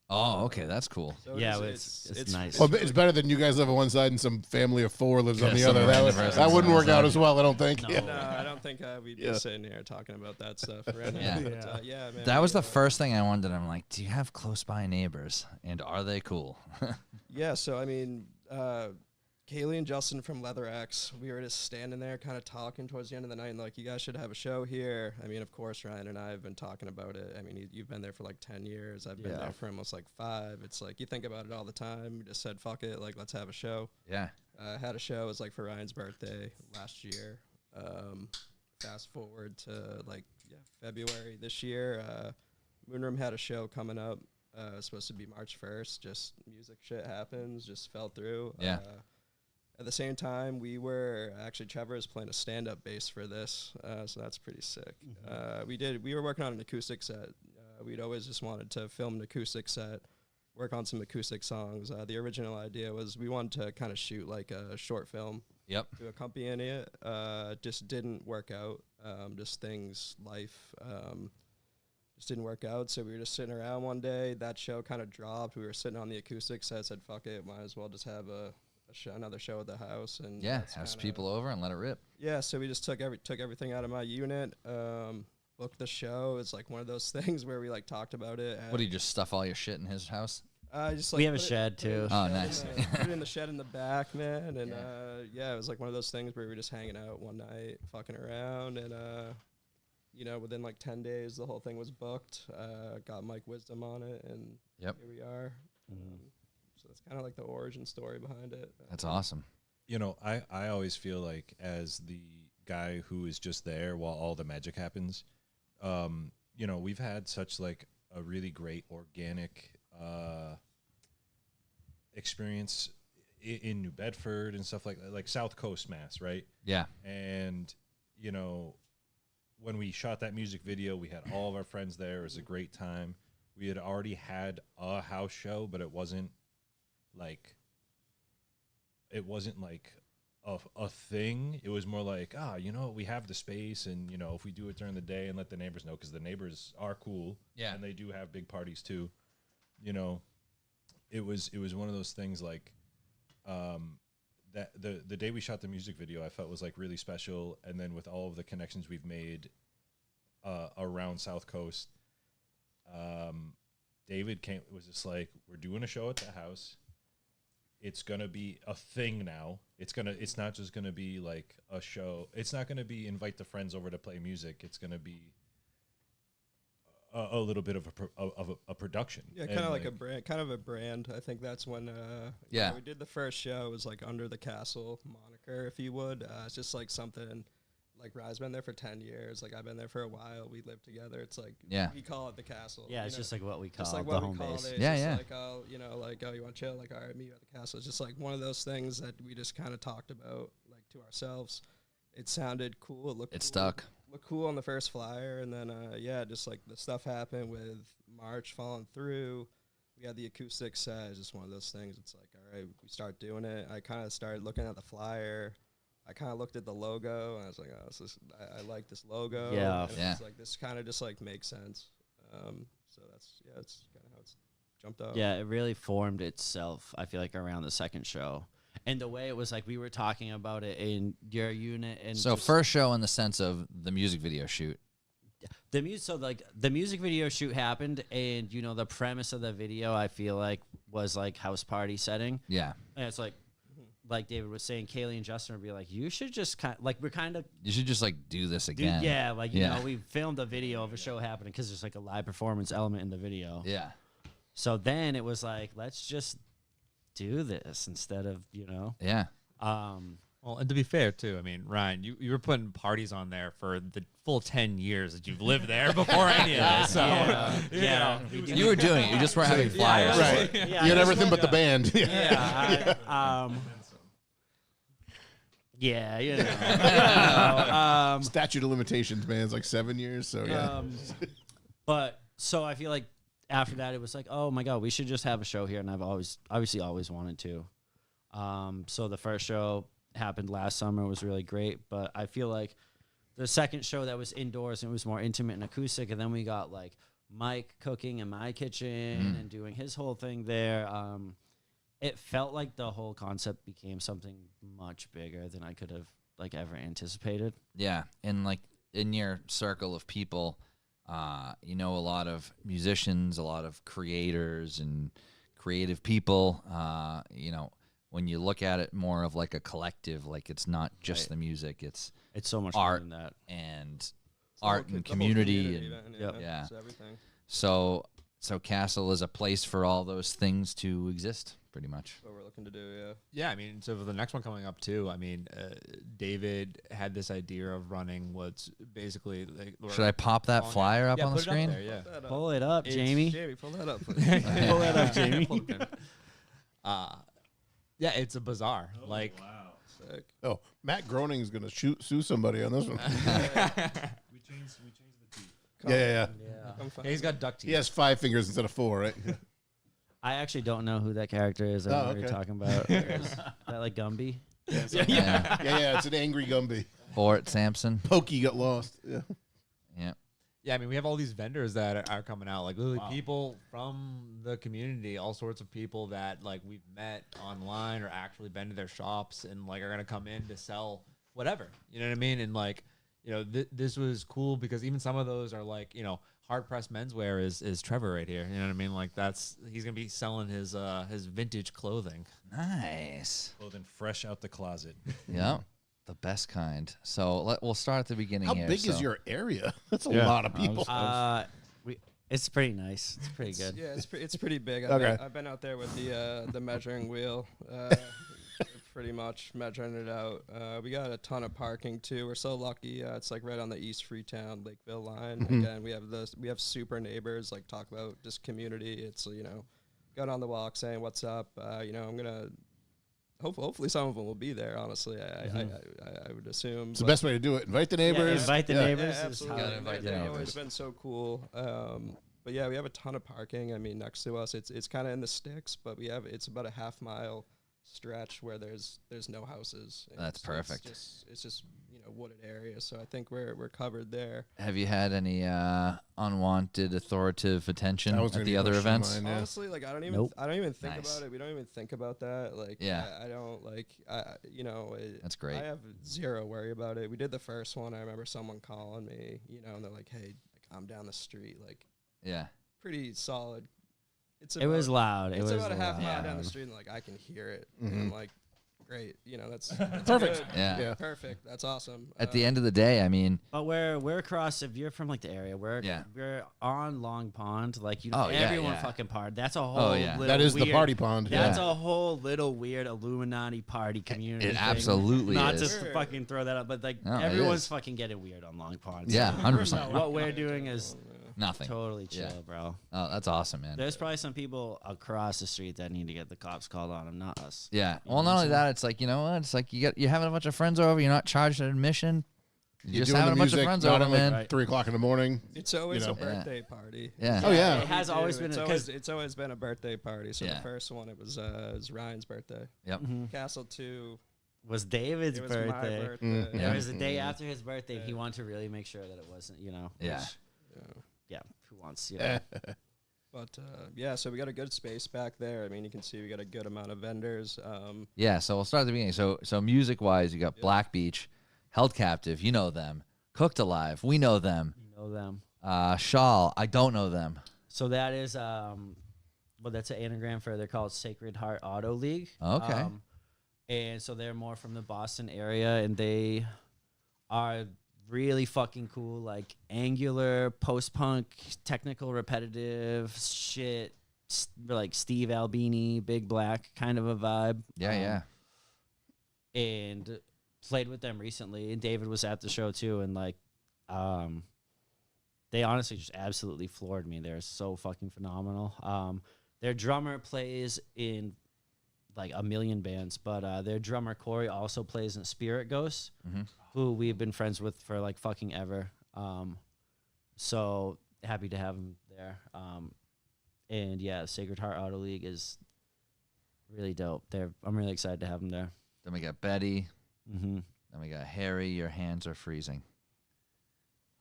Oh, okay, that's cool. So Yeah, it's nice. Well, it's better than you guys live on one side and some family of 4 lives on the some other. random person That wouldn't on work the out side. as well, I don't think. No. Yeah. No, I don't think we'd be sitting here talking about that stuff right now. Yeah. But, man. That was the first thing I wondered. I'm like, do you have close by neighbors, and are they cool? Yeah, so I mean, Kaylee and Justin from Leather X, we were just standing there kind of talking towards the end of the night and like, you guys should have a show here. I mean, of course, Ryan and I have been talking about it. I mean, you've been there for like 10 years. I've been there for almost like 5. It's like, you think about it all the time. We just said, fuck it, like, let's have a show. Yeah. Had a show, it was like for Ryan's birthday last year. Fast forward to like February this year. Moonroom had a show coming up. It was supposed to be March 1st. Just music shit happens, just fell through. Yeah. At the same time, we were actually Trevor is playing a stand-up bass for this, so that's pretty sick. We were working on an acoustic set. We'd always just wanted to film an acoustic set, work on some acoustic songs. The original idea was we wanted to kind of shoot like a short film Yep. to accompany it. Just didn't work out. Life just didn't work out. So we were just sitting around one day. That show kind of dropped. We were sitting on the acoustic set. Said, "Fuck it, might as well just have another show at the house." And Yeah. that's Have some kinda- people over and let it rip. Yeah, so we just took everything out of my unit. Booked the show. It's like one of those things where we like talked about it. What do you just stuff all your shit in his house? Just, like, We have a put it- shed, put it in too. the Oh, shed nice. Put it in the shed in the back, man. And Yeah. it was like one of those things where we were just hanging out one night, fucking around, and within like 10 days, the whole thing was booked. Got Mike Wisdom on it, and Yep. here we are. So that's kind of like the origin story behind it. That's awesome. I always feel like as the guy who is just there while all the magic happens, we've had such like a really great organic experience in New Bedford and stuff like South Coast Mass, right? Yeah. And when we shot that music video, we had all of our friends there. It was a great time. We had already had a house show, but it wasn't like a thing. It was more like, we have the space, and if we do it during the day and let the neighbors know, because the neighbors are cool, Yeah. and they do have big parties too, it was one of those things like that the day we shot the music video I felt was like really special, and then with all of the connections we've made around South Coast, David was just like, we're doing a show at the house. It's gonna be a thing now. It's not just gonna be like a show. It's not gonna be invite the friends over to play music. It's gonna be a little bit of a production. Yeah, kind of like a brand. Kind of a brand. I think that's when Yeah. we did the first show. It was like Under the Castle moniker, if you would. It's just like something. Like Rye's been there for 10 years. Like I've been there for a while. We live together. It's like we call it the castle. Yeah, it's just like what we call just like the what home we call base. it. It's Yeah, just yeah. Like oh, you know, like oh, you want to chill? Like all right, meet you at the castle. It's just like one of those things that we just kind of talked about like to ourselves. It sounded cool. It looked. It cool. stuck. Looked cool on the first flyer, and then yeah, just like the stuff happened with March falling through. We had the acoustic set. It's just one of those things. It's like all right, we start doing it. I kind of started looking at the flyer. I kind of looked at the logo and I was like, oh, I like this logo. Yeah. And Yeah. It's like this kind of just like makes sense. So it's kind of how it's jumped out. Yeah, it really formed itself, I feel like, around the second show. And the way it was like we were talking about it in your unit. And So just first show in the sense of the music video shoot. the music video shoot happened, and you know the premise of the video I feel like was like house party setting. Yeah. And it's like David was saying, Kaylee and Justin would be like, you should just we're kind of You should just like do this do, again. yeah, like you Yeah. know, we filmed a video of a show happening because there's like a live performance element in the video. Yeah. So then it was like, let's just do this instead of, you know, Yeah. Well, and to be fair too, I mean, Ryan, you were putting parties on there for the full 10 years that you've lived there before any of this. So yeah. You were doing it. You just weren't having flyers. Right. Yeah, You I had just everything went but the band. Yeah, you know. Statute of limitations, man. It's like 7 years. So yeah. But so I feel like after that it was like, oh my god, we should just have a show here, and I've obviously always wanted to. So the first show happened last summer, was really great, but I feel like the second show that was indoors and it was more intimate and acoustic, and then we got like Mike cooking in my kitchen and doing his whole thing there. It felt like the whole concept became something much bigger than I could have like ever anticipated. Yeah, and like in your circle of people, you know, a lot of musicians, a lot of creators and creative people. You know, when you look at it more of like a collective, like it's not just the music, it's so much art more than that. and It's the whole art and the whole community and man, Yep. Yeah. It's everything. so Castle is a place for all those things to exist, pretty much. That's what we're looking to do, yeah. Yeah, I mean, so for the next one coming up too, I mean, David had this idea of running what's basically like. Should I pop that flyer up yeah, on the put it up screen? there, yeah. Put that up. Pull it up, It's Jamie. Jamie, pull that up. Pull that up, Jamie. Yeah, it's a bazaar. Like, Sick. Oh, Matt Groning's gonna sue somebody on this one. We changed the teeth. Yeah. I'm fine. he's got duct teeth. He has 5 fingers instead of 4, right? I actually don't know who that character is. I don't know what you're okay. talking about. Is that like Gumby? Yeah. yeah. It's an angry Gumby. Fort Sampson. Pokey got lost. Yeah. Yeah. Yeah, I mean, we have all these vendors that are coming out, like literally people from the community, all sorts of people that like we've met online or actually been to their shops and like are gonna come in to sell whatever. You know what I mean? And like, you know, this was cool because even some of those are like, you know, hard pressed menswear is Trevor right here. You know what I mean? Like he's gonna be selling his vintage clothing. Nice. Clothing fresh out the closet. Yeah. The best kind. So we'll start at the beginning How here. big is So- your area? That's a Yeah, lot of I was- people. It's pretty nice. It's pretty good. Yeah, it's pretty big. Okay. I've been out there with the measuring wheel, pretty much measuring it out. We got a ton of parking too. We're so lucky. It's like right on the East Freetown Lakeville line. Again, we have super neighbors. Like talk about just community. It's you know, got on the walk saying what's up. You know, I'm gonna. Hopefully, some of them will be there. Honestly, I would assume. It's the best way to do it. Invite the neighbors. invite the Yeah. neighbors. Yeah, is absolutely. how- Gotta invite the They've neighbors. always been so cool. But yeah, we have a ton of parking. I mean, next to us, it's kind of in the sticks, but it's about a half mile stretch where there's no houses. And That's perfect. It's just wooded area. So I think we're covered there. Have you had any unwanted authoritative attention That was at gonna the be a other question of events? mine, yeah. Honestly, like I don't Nope. even think Nice. about it. We don't even think about that. Like Yeah. I don't like That's great. I have zero worry about it. We did the first one. I remember someone calling me, and they're like, "Hey, like I'm down the street, like Yeah. pretty solid." It's It was loud. It's it was about a half mile loud. down the street, and like I can hear it. Mhm. And I'm like, great, that's Perfect. good. Yeah. Yeah. Perfect. That's awesome. At the end of the day, I mean, But we're across. If you're from like the area, Yeah. we're on Long Pond. Like Oh, yeah, everyone yeah. fucking party. That's a whole. Oh, yeah. little That is the weird- party pond. That's Yeah. a whole little weird Illuminati party community. it thing. absolutely Not is. just to fucking throw that up, but like No, it everyone's is. fucking getting weird on Long Pond. Yeah, So 100%. what we're doing is Nothing. totally chill, Yeah. bro. Oh, that's awesome, man. There's probably some people across the street that need to get the cops called on them, not us. Yeah. Well, not only that, it's like, you know what? It's like you're having a bunch of friends over. You're not charged an admission. You're just doing having a the bunch of music, friends not over, at, like, man. 3 o'clock in the morning. It's always know. a birthday party. Yeah. Oh, yeah. It has We always do. been It's always been a birthday party. So Yeah. the first one it was Ryan's birthday. Yep. Castle 2, Was David's it was my birthday. birthday. Mm. It Yeah. was the day after his birthday. He wanted to really make sure that it wasn't, Yeah. which, yeah, who wants, But yeah, so we got a good space back there. I mean, you can see we got a good amount of vendors. Yeah. So we'll start at the beginning. So music wise, you got Black Beach, Held Captive. You know them. Cooked Alive. We know them. you know them. Shawl. I don't know them. So that is, well, that's an anagram for, they're called Sacred Heart Auto League. Okay. And so they're more from the Boston area, and they are really fucking cool, like angular, post-punk, technical, repetitive shit, like Steve Albini, Big Black kind of a vibe. Yeah. Yeah. And played with them recently, and David was at the show too, and like they honestly just absolutely floored me. They're so fucking phenomenal. Their drummer plays in like a million bands, but their drummer Corey also plays in Spirit Ghosts, who we've been friends with for like fucking ever. So happy to have him there. And yeah, Sacred Heart Auto League is really dope. I'm really excited to have him there. Then we got Betty. Mm-hmm. Then we got Harry. Your hands are freezing.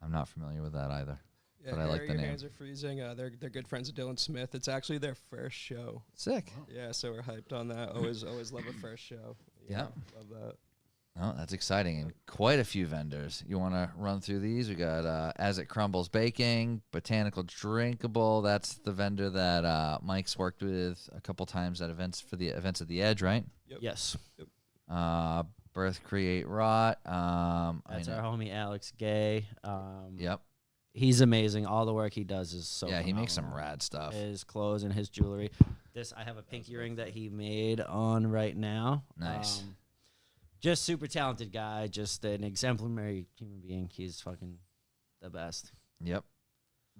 I'm not familiar with that either. Yeah, But I like Harry, the your name. hands are freezing. They're good friends of Dylan Smith. It's actually their first show. Sick. Yeah, so we're hyped on that. Always love a first show. Yeah. Love that. Oh, that's exciting. And quite a few vendors. You want to run through these? We got As It Crumbles Baking, Botanical Drinkable. That's the vendor that Mike's worked with a couple times at events for the events at the Edge, right? Yep. Yes. Birth Create Rot. That's our homie Alex Gay. Yep. He's amazing. All the work he does is so Yeah, he makes some phenomenal. rad stuff. His clothes and his jewelry. I have a pinky ring that he made on right now. Nice. Just super talented guy. Just an exemplary human being. He's fucking the best. Yep.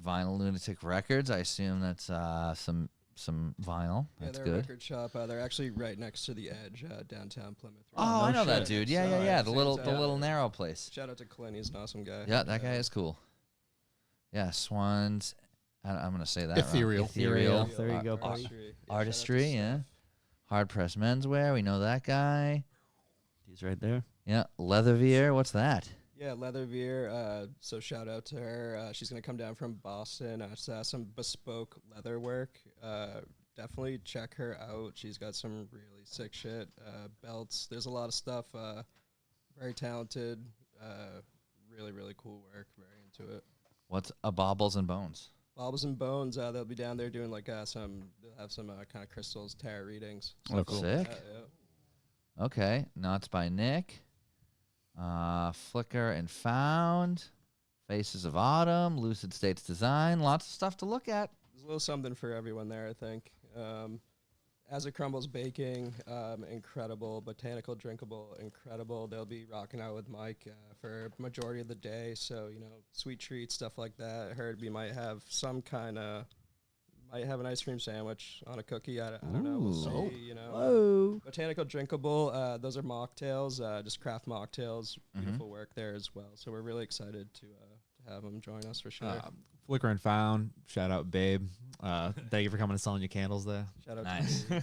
Vinyl Lunatic Records. I assume that's some vinyl. Yeah, That's they're a good. record shop. They're actually right next to the Edge, downtown Plymouth. Oh, I know that shit. dude. Yeah, So, yeah, yeah. The same little time. narrow place. Shout out to Clint. He's an awesome guy. Yeah, that guy is cool. Yeah, Swans. I'm gonna say that wrong. Ethereal. Ethereal. There you go, buddy. Artistry. Yeah, shout out to Artistry. Yeah. Steph. Hard Press Menswear. We know that guy. He's right there. Yeah. Leatherveer. What's that? Yeah, Leatherveer. So shout out to her. She's gonna come down from Boston. Some bespoke leather work. Definitely check her out. She's got some really sick shit. Belts. There's a lot of stuff. Very talented. Really, really cool work. Very into it. What's a Baubles and Bones? Baubles and Bones. They'll be down there doing like they'll have some kind of crystals, tarot readings. Oh, cool. Sick. Yeah. Okay. Knots by Nick. Flicker and Found. Faces of Autumn. Lucid States Design. Lots of stuff to look at. There's a little something for everyone there, I think. As It Crumbles Baking, incredible. Botanical Drinkable, incredible. They'll be rocking out with Mike for majority of the day. So, sweet treats, stuff like that. I heard we might have might have an ice cream sandwich on a cookie. I don't know. We'll Ooh. see, Whoa. Botanical Drinkable, those are mocktails, just craft mocktails. Beautiful work there as well. So we're really excited to have them join us for sure. Flicker and Found. Shout out, babe. Thank you for coming and selling your candles there. Shout out Nice. to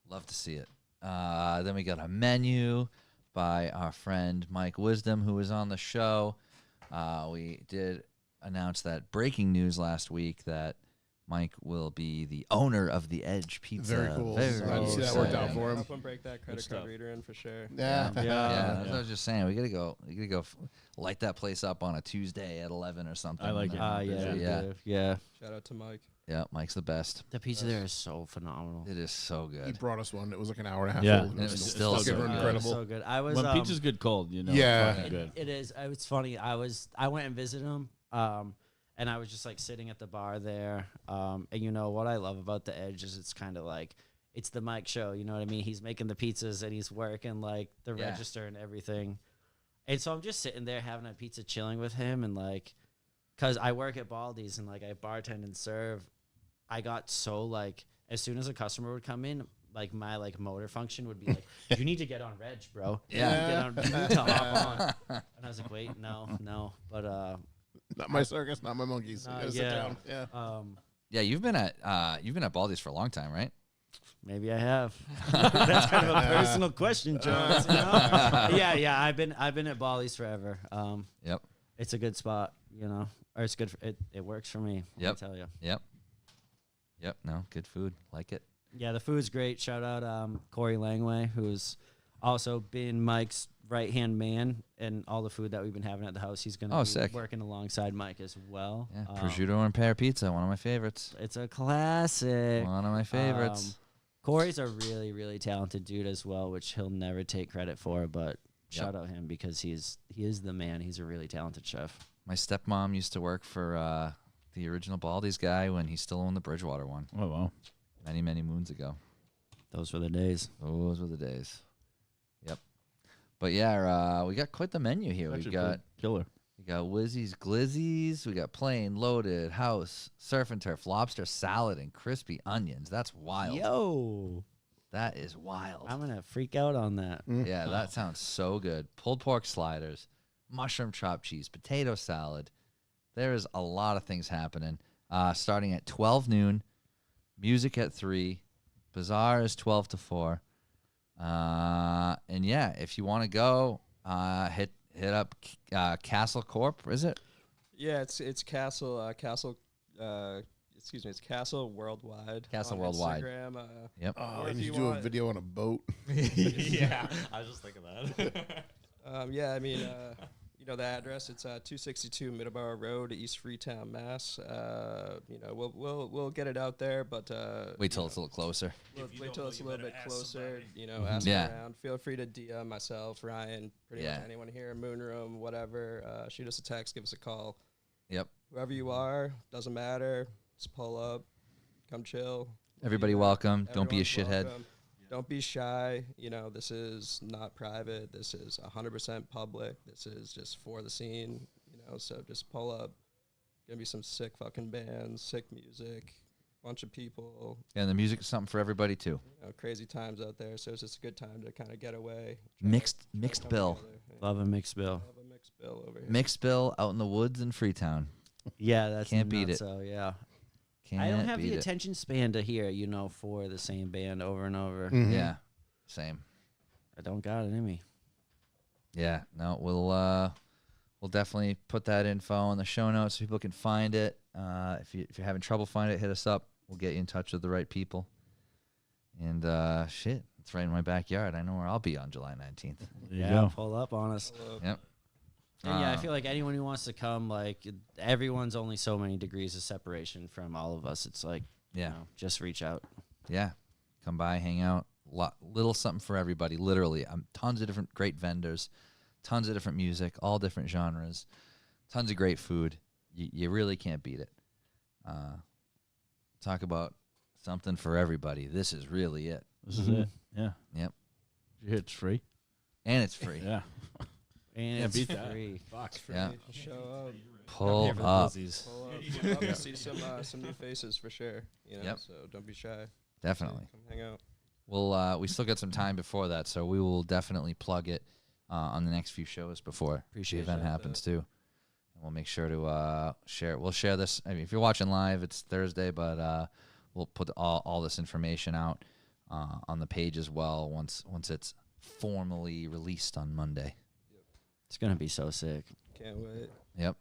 Love to see it. Then we got a menu by our friend Mike Wisdom, who was on the show. We did announce that breaking news last week that Mike will be the owner of the Edge Pizza. Very cool. Very Glad to see that worked out exciting. for him. Help him break that credit stuff. card reader in for sure. Yeah. Yeah, that's what I was just saying. We gotta go. Light that place up on a Tuesday at 11 or something. I like it. Yeah, Yeah. yeah. Shout out to Mike. Yeah, Mike's the best. The pizza there is so phenomenal. It is so He good. brought us one. It was like an hour and a half Yeah. old. And it was It's still fucking so good. incredible. So good. I was When pizza's good cold, you know. Yeah. It's fucking good. It is. It's funny. I went and visited him, and I was just like sitting at the bar there. And you know what I love about the Edge is it's kind of like it's the Mike show. You know what I mean? He's making the pizzas and he's working like the Yeah. register and everything. And so I'm just sitting there having a pizza, chilling with him, and like, cause I work at Baldi's and like I bartend and serve. I got so like as soon as a customer would come in, like my like motor function would be like, you need to get on Reg, bro. Yeah. You need to hop on. And I was like, wait, no. But Not my circus, not my monkeys. You gotta sit yeah. down. Yeah. Yeah, you've been at Baldi's for a long time, right? maybe I have. That's kind of a personal question, Jones. You know? Yeah. I've been at Bally's forever. Yep. It's a good spot, you know, or it's good. It works for me. Yep. I tell you. Yep. No, good food. Like it. Yeah, the food's great. Shout out Corey Langway, who's also been Mike's right hand man, and all the food that we've been having at the house. He's gonna be sick. working alongside Mike as well. Yeah. Prosciutto and pear pizza, one of my favorites. It's a classic. One of my favorites. Corey's a really, really talented dude as well, which he'll never take credit for. But shout out him because he is the man. He's a really talented chef. My stepmom used to work for the original Baldi's guy when he still owned the Bridgewater one Oh, wow. many, many moons ago. Those were the days. Those were the days. Yep. But yeah, we got quite the menu here. Actually, We got pretty killer. Wizzy's Glizzies. We got plain loaded house surf and turf lobster salad and crispy onions. That's wild. Yo, That is wild. I'm gonna freak out on that. Yeah, that sounds so good. Pulled pork sliders, mushroom chopped cheese, potato salad. There is a lot of things happening. Starting at 12 noon, music at 3, bazaar is 12 to 4. And yeah, if you want to go, hit up Castle Corp. Is it? Yeah, it's Castle it's Castle Worldwide. Castle on Worldwide. Instagram. Yep. Oh, Or if and you you do a want- video on a boat. Yeah, I was just thinking that. Yeah, I mean, you know the address. It's 262 Middleborough Road, East Freetown, Mass. You know, we'll get it out there, but Wait till it's a little closer. wait till it's a little bit closer. You know, Mhm. ask Yeah. around. Feel free to DM myself, Ryan, pretty Yeah. much anyone here, Moonroom, whatever. Shoot us a text, give us a call. Yep. Whoever you are, doesn't matter. Just pull up, come chill. Everybody welcome. Don't be a Everyone's shithead. welcome. Don't be shy. You know, this is not private. This is 100% public. This is just for the scene. You know, so just pull up. Gonna be some sick fucking bands, sick music, bunch of people. And the music is something for everybody too. You know, crazy times out there. So it's just a good time to kind of get away. Mixed come bill. together. Yeah. Love a mixed bill. Love a mixed bill over here. Mixed bill out in the woods in Freetown. Yeah, that's Can't beat nuts, it. So yeah, Can't I don't have beat the it. attention span to hear for the same band over and over. Mhm. Yeah. Same. I don't got it in me. Yeah, no, we'll definitely put that info in the show notes so people can find it. If you're having trouble finding it, hit us up. We'll get you in touch with the right people. And shit, it's right in my backyard. I know where I'll be on July 19th. There you Yeah, go. pull up on us. Hello. Yep. And yeah, I feel like anyone who wants to come, like everyone's only so many degrees of separation from all of us. It's like, Yeah. you know, just reach out. Yeah, come by, hang out. Little something for everybody. Literally, tons of different great vendors, tons of different music, all different genres, tons of great food. You really can't beat it. Talk about something for everybody. This is really it, This is it. Yeah. Yep. You hear it's free? and it's free. Yeah. And Yeah, it's beat that. free. Fuck. Yeah. Show up. Pull up. Pull up. Love to see some new faces for sure. You know, Yep. so don't be shy. Definitely. Come hang out. We still got some time before that, so we will definitely plug it on the next few shows before Appreciate the event that. happens too. And we'll make sure to share. We'll share this. I mean, if you're watching live, it's Thursday, but we'll put all this information out on the page as well once it's formally released on Monday. It's gonna be so sick. Can't wait. Yep,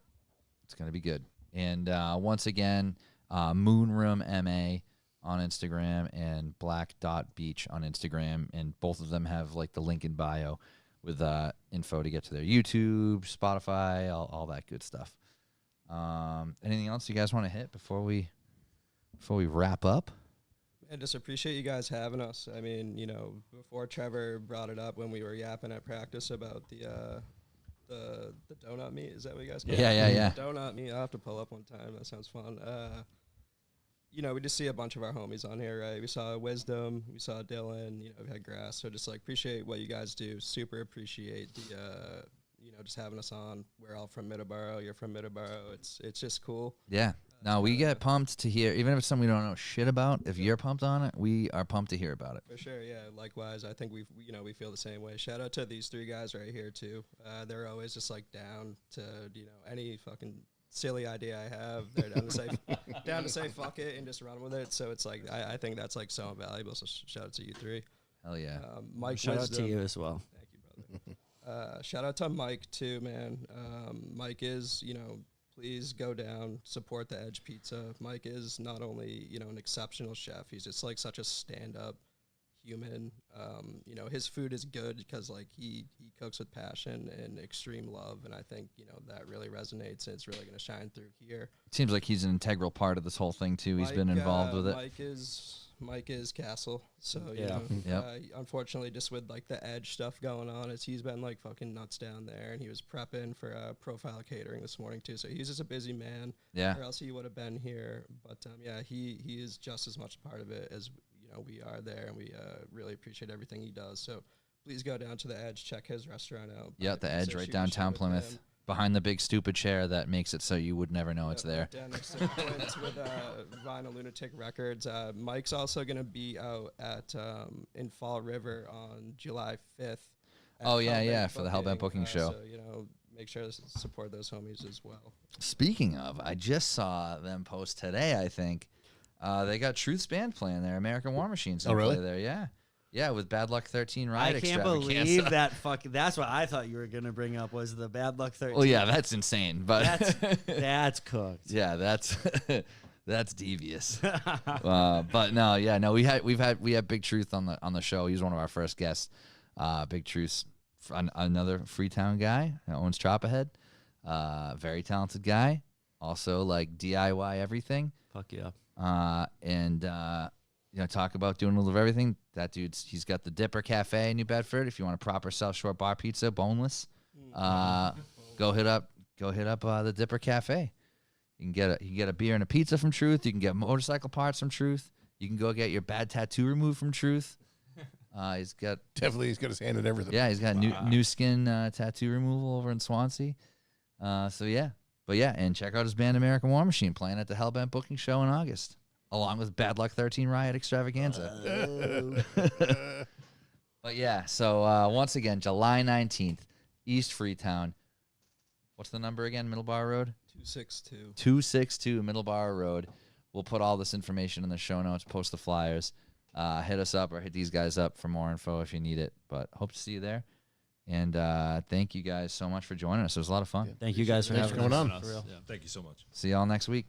it's gonna be good. And once again, Moonroom MA on Instagram and Black Dot Beach on Instagram, and both of them have like the link in bio with info to get to their YouTube, Spotify, all that good stuff. Anything else you guys want to hit before we wrap up? And just appreciate you guys having us. I mean, you know, before Trevor brought it up when we were yapping at practice about the donut meat. Is that what you guys call it? Yeah. Donut meat. I'll have to pull up one time. That sounds fun. You know, we just see a bunch of our homies on here, right? We saw Wisdom, we saw Dylan, you know, we had Grass. So just like appreciate what you guys do. Super appreciate the you know, just having us on. We're all from Middleborough. You're from Middleborough. It's just cool. Yeah. No, we get pumped to hear, even if it's something we don't know shit about. If you're pumped on it, we are pumped to hear about it. For sure, yeah. Likewise, I think we feel the same way. Shout out to these three guys right here too. They're always just like down to, you know, any fucking silly idea I have. They're down to say fuck it and just run with it. So it's like I think that's like so invaluable. So shout out to you three. Hell yeah. Mike, Shout out Wisdom. to you as well. Thank you, brother. Shout out to Mike too, man. Mike is, you know, please go down, support the Edge Pizza. Mike is not only, you know, an exceptional chef, he's just like such a stand-up human. You know, his food is good because like he cooks with passion and extreme love, and I think, you know, that really resonates and it's really going to shine through here. It seems like he's an integral part of this whole thing too. He's been involved with it. Mike is Castle, so you Yeah. know, Yep. unfortunately, just with like the Edge stuff going on, he's been like fucking nuts down there, and he was prepping for Profile Catering this morning too. So he's just a busy man, Yeah. or else he would have been here. But yeah, he is just as much a part of it as, you know, we are there, and we really appreciate everything he does. So please go down to the Edge, check his restaurant out. Yeah, buy the pizza, Edge shoot right the shit downtown with Plymouth, him. behind the big stupid chair that makes it so you would never know it's Yep, there. right down next to Quince with Vinyl Lunatic Records. Mike's also going to be out at in Fall River on July 5th. at Oh, yeah, Hellbent yeah, for the Hellbent Booking Show. So, you know, make sure to support those homies as well. Speaking of, I just saw them post today, I think. They got Truth's band playing there. American War Machine's gonna really? play there. Yeah. Yeah, with Bad Luck 13 I Riot can't Extravaganza. believe that that's what I thought you were gonna bring up was the Bad Luck 13. Well, yeah, that's insane, but That's cooked. yeah, that's that's devious. But no, yeah, no, we had Big Truth on the show. He was one of our first guests. Big Truth, another Freetown guy that owns Chop Ahead. Very talented guy. Also like DIY everything. Fuck yeah. And you know, talk about doing a little of everything. That he's got the Dipper Cafe in New Bedford. If you want a proper South Shore bar pizza, boneless, go hit up the Dipper Cafe. You can get a beer and a pizza from Truth. You can get motorcycle parts from Truth. You can go get your bad tattoo removed from Truth. He's got He's got his hand in everything. yeah, he's got new skin tattoo removal over in Swansea. So yeah, but yeah, and check out his band American War Machine playing at the Hellbent Booking Show in August, along with Bad Luck 13 Riot Extravaganza. But yeah, so once again, July 19th, East Freetown. What's the number again? Middleborough Road? 262. 262 Middleborough Road. We'll put all this information in the show notes, post the flyers. Hit us up or hit these guys up for more info if you need it. But hope to see you there. And thank you guys so much for joining us. It was a lot of fun. Thank you guys for Thanks having for coming us. on. For real. Thank you so much. See y'all next week.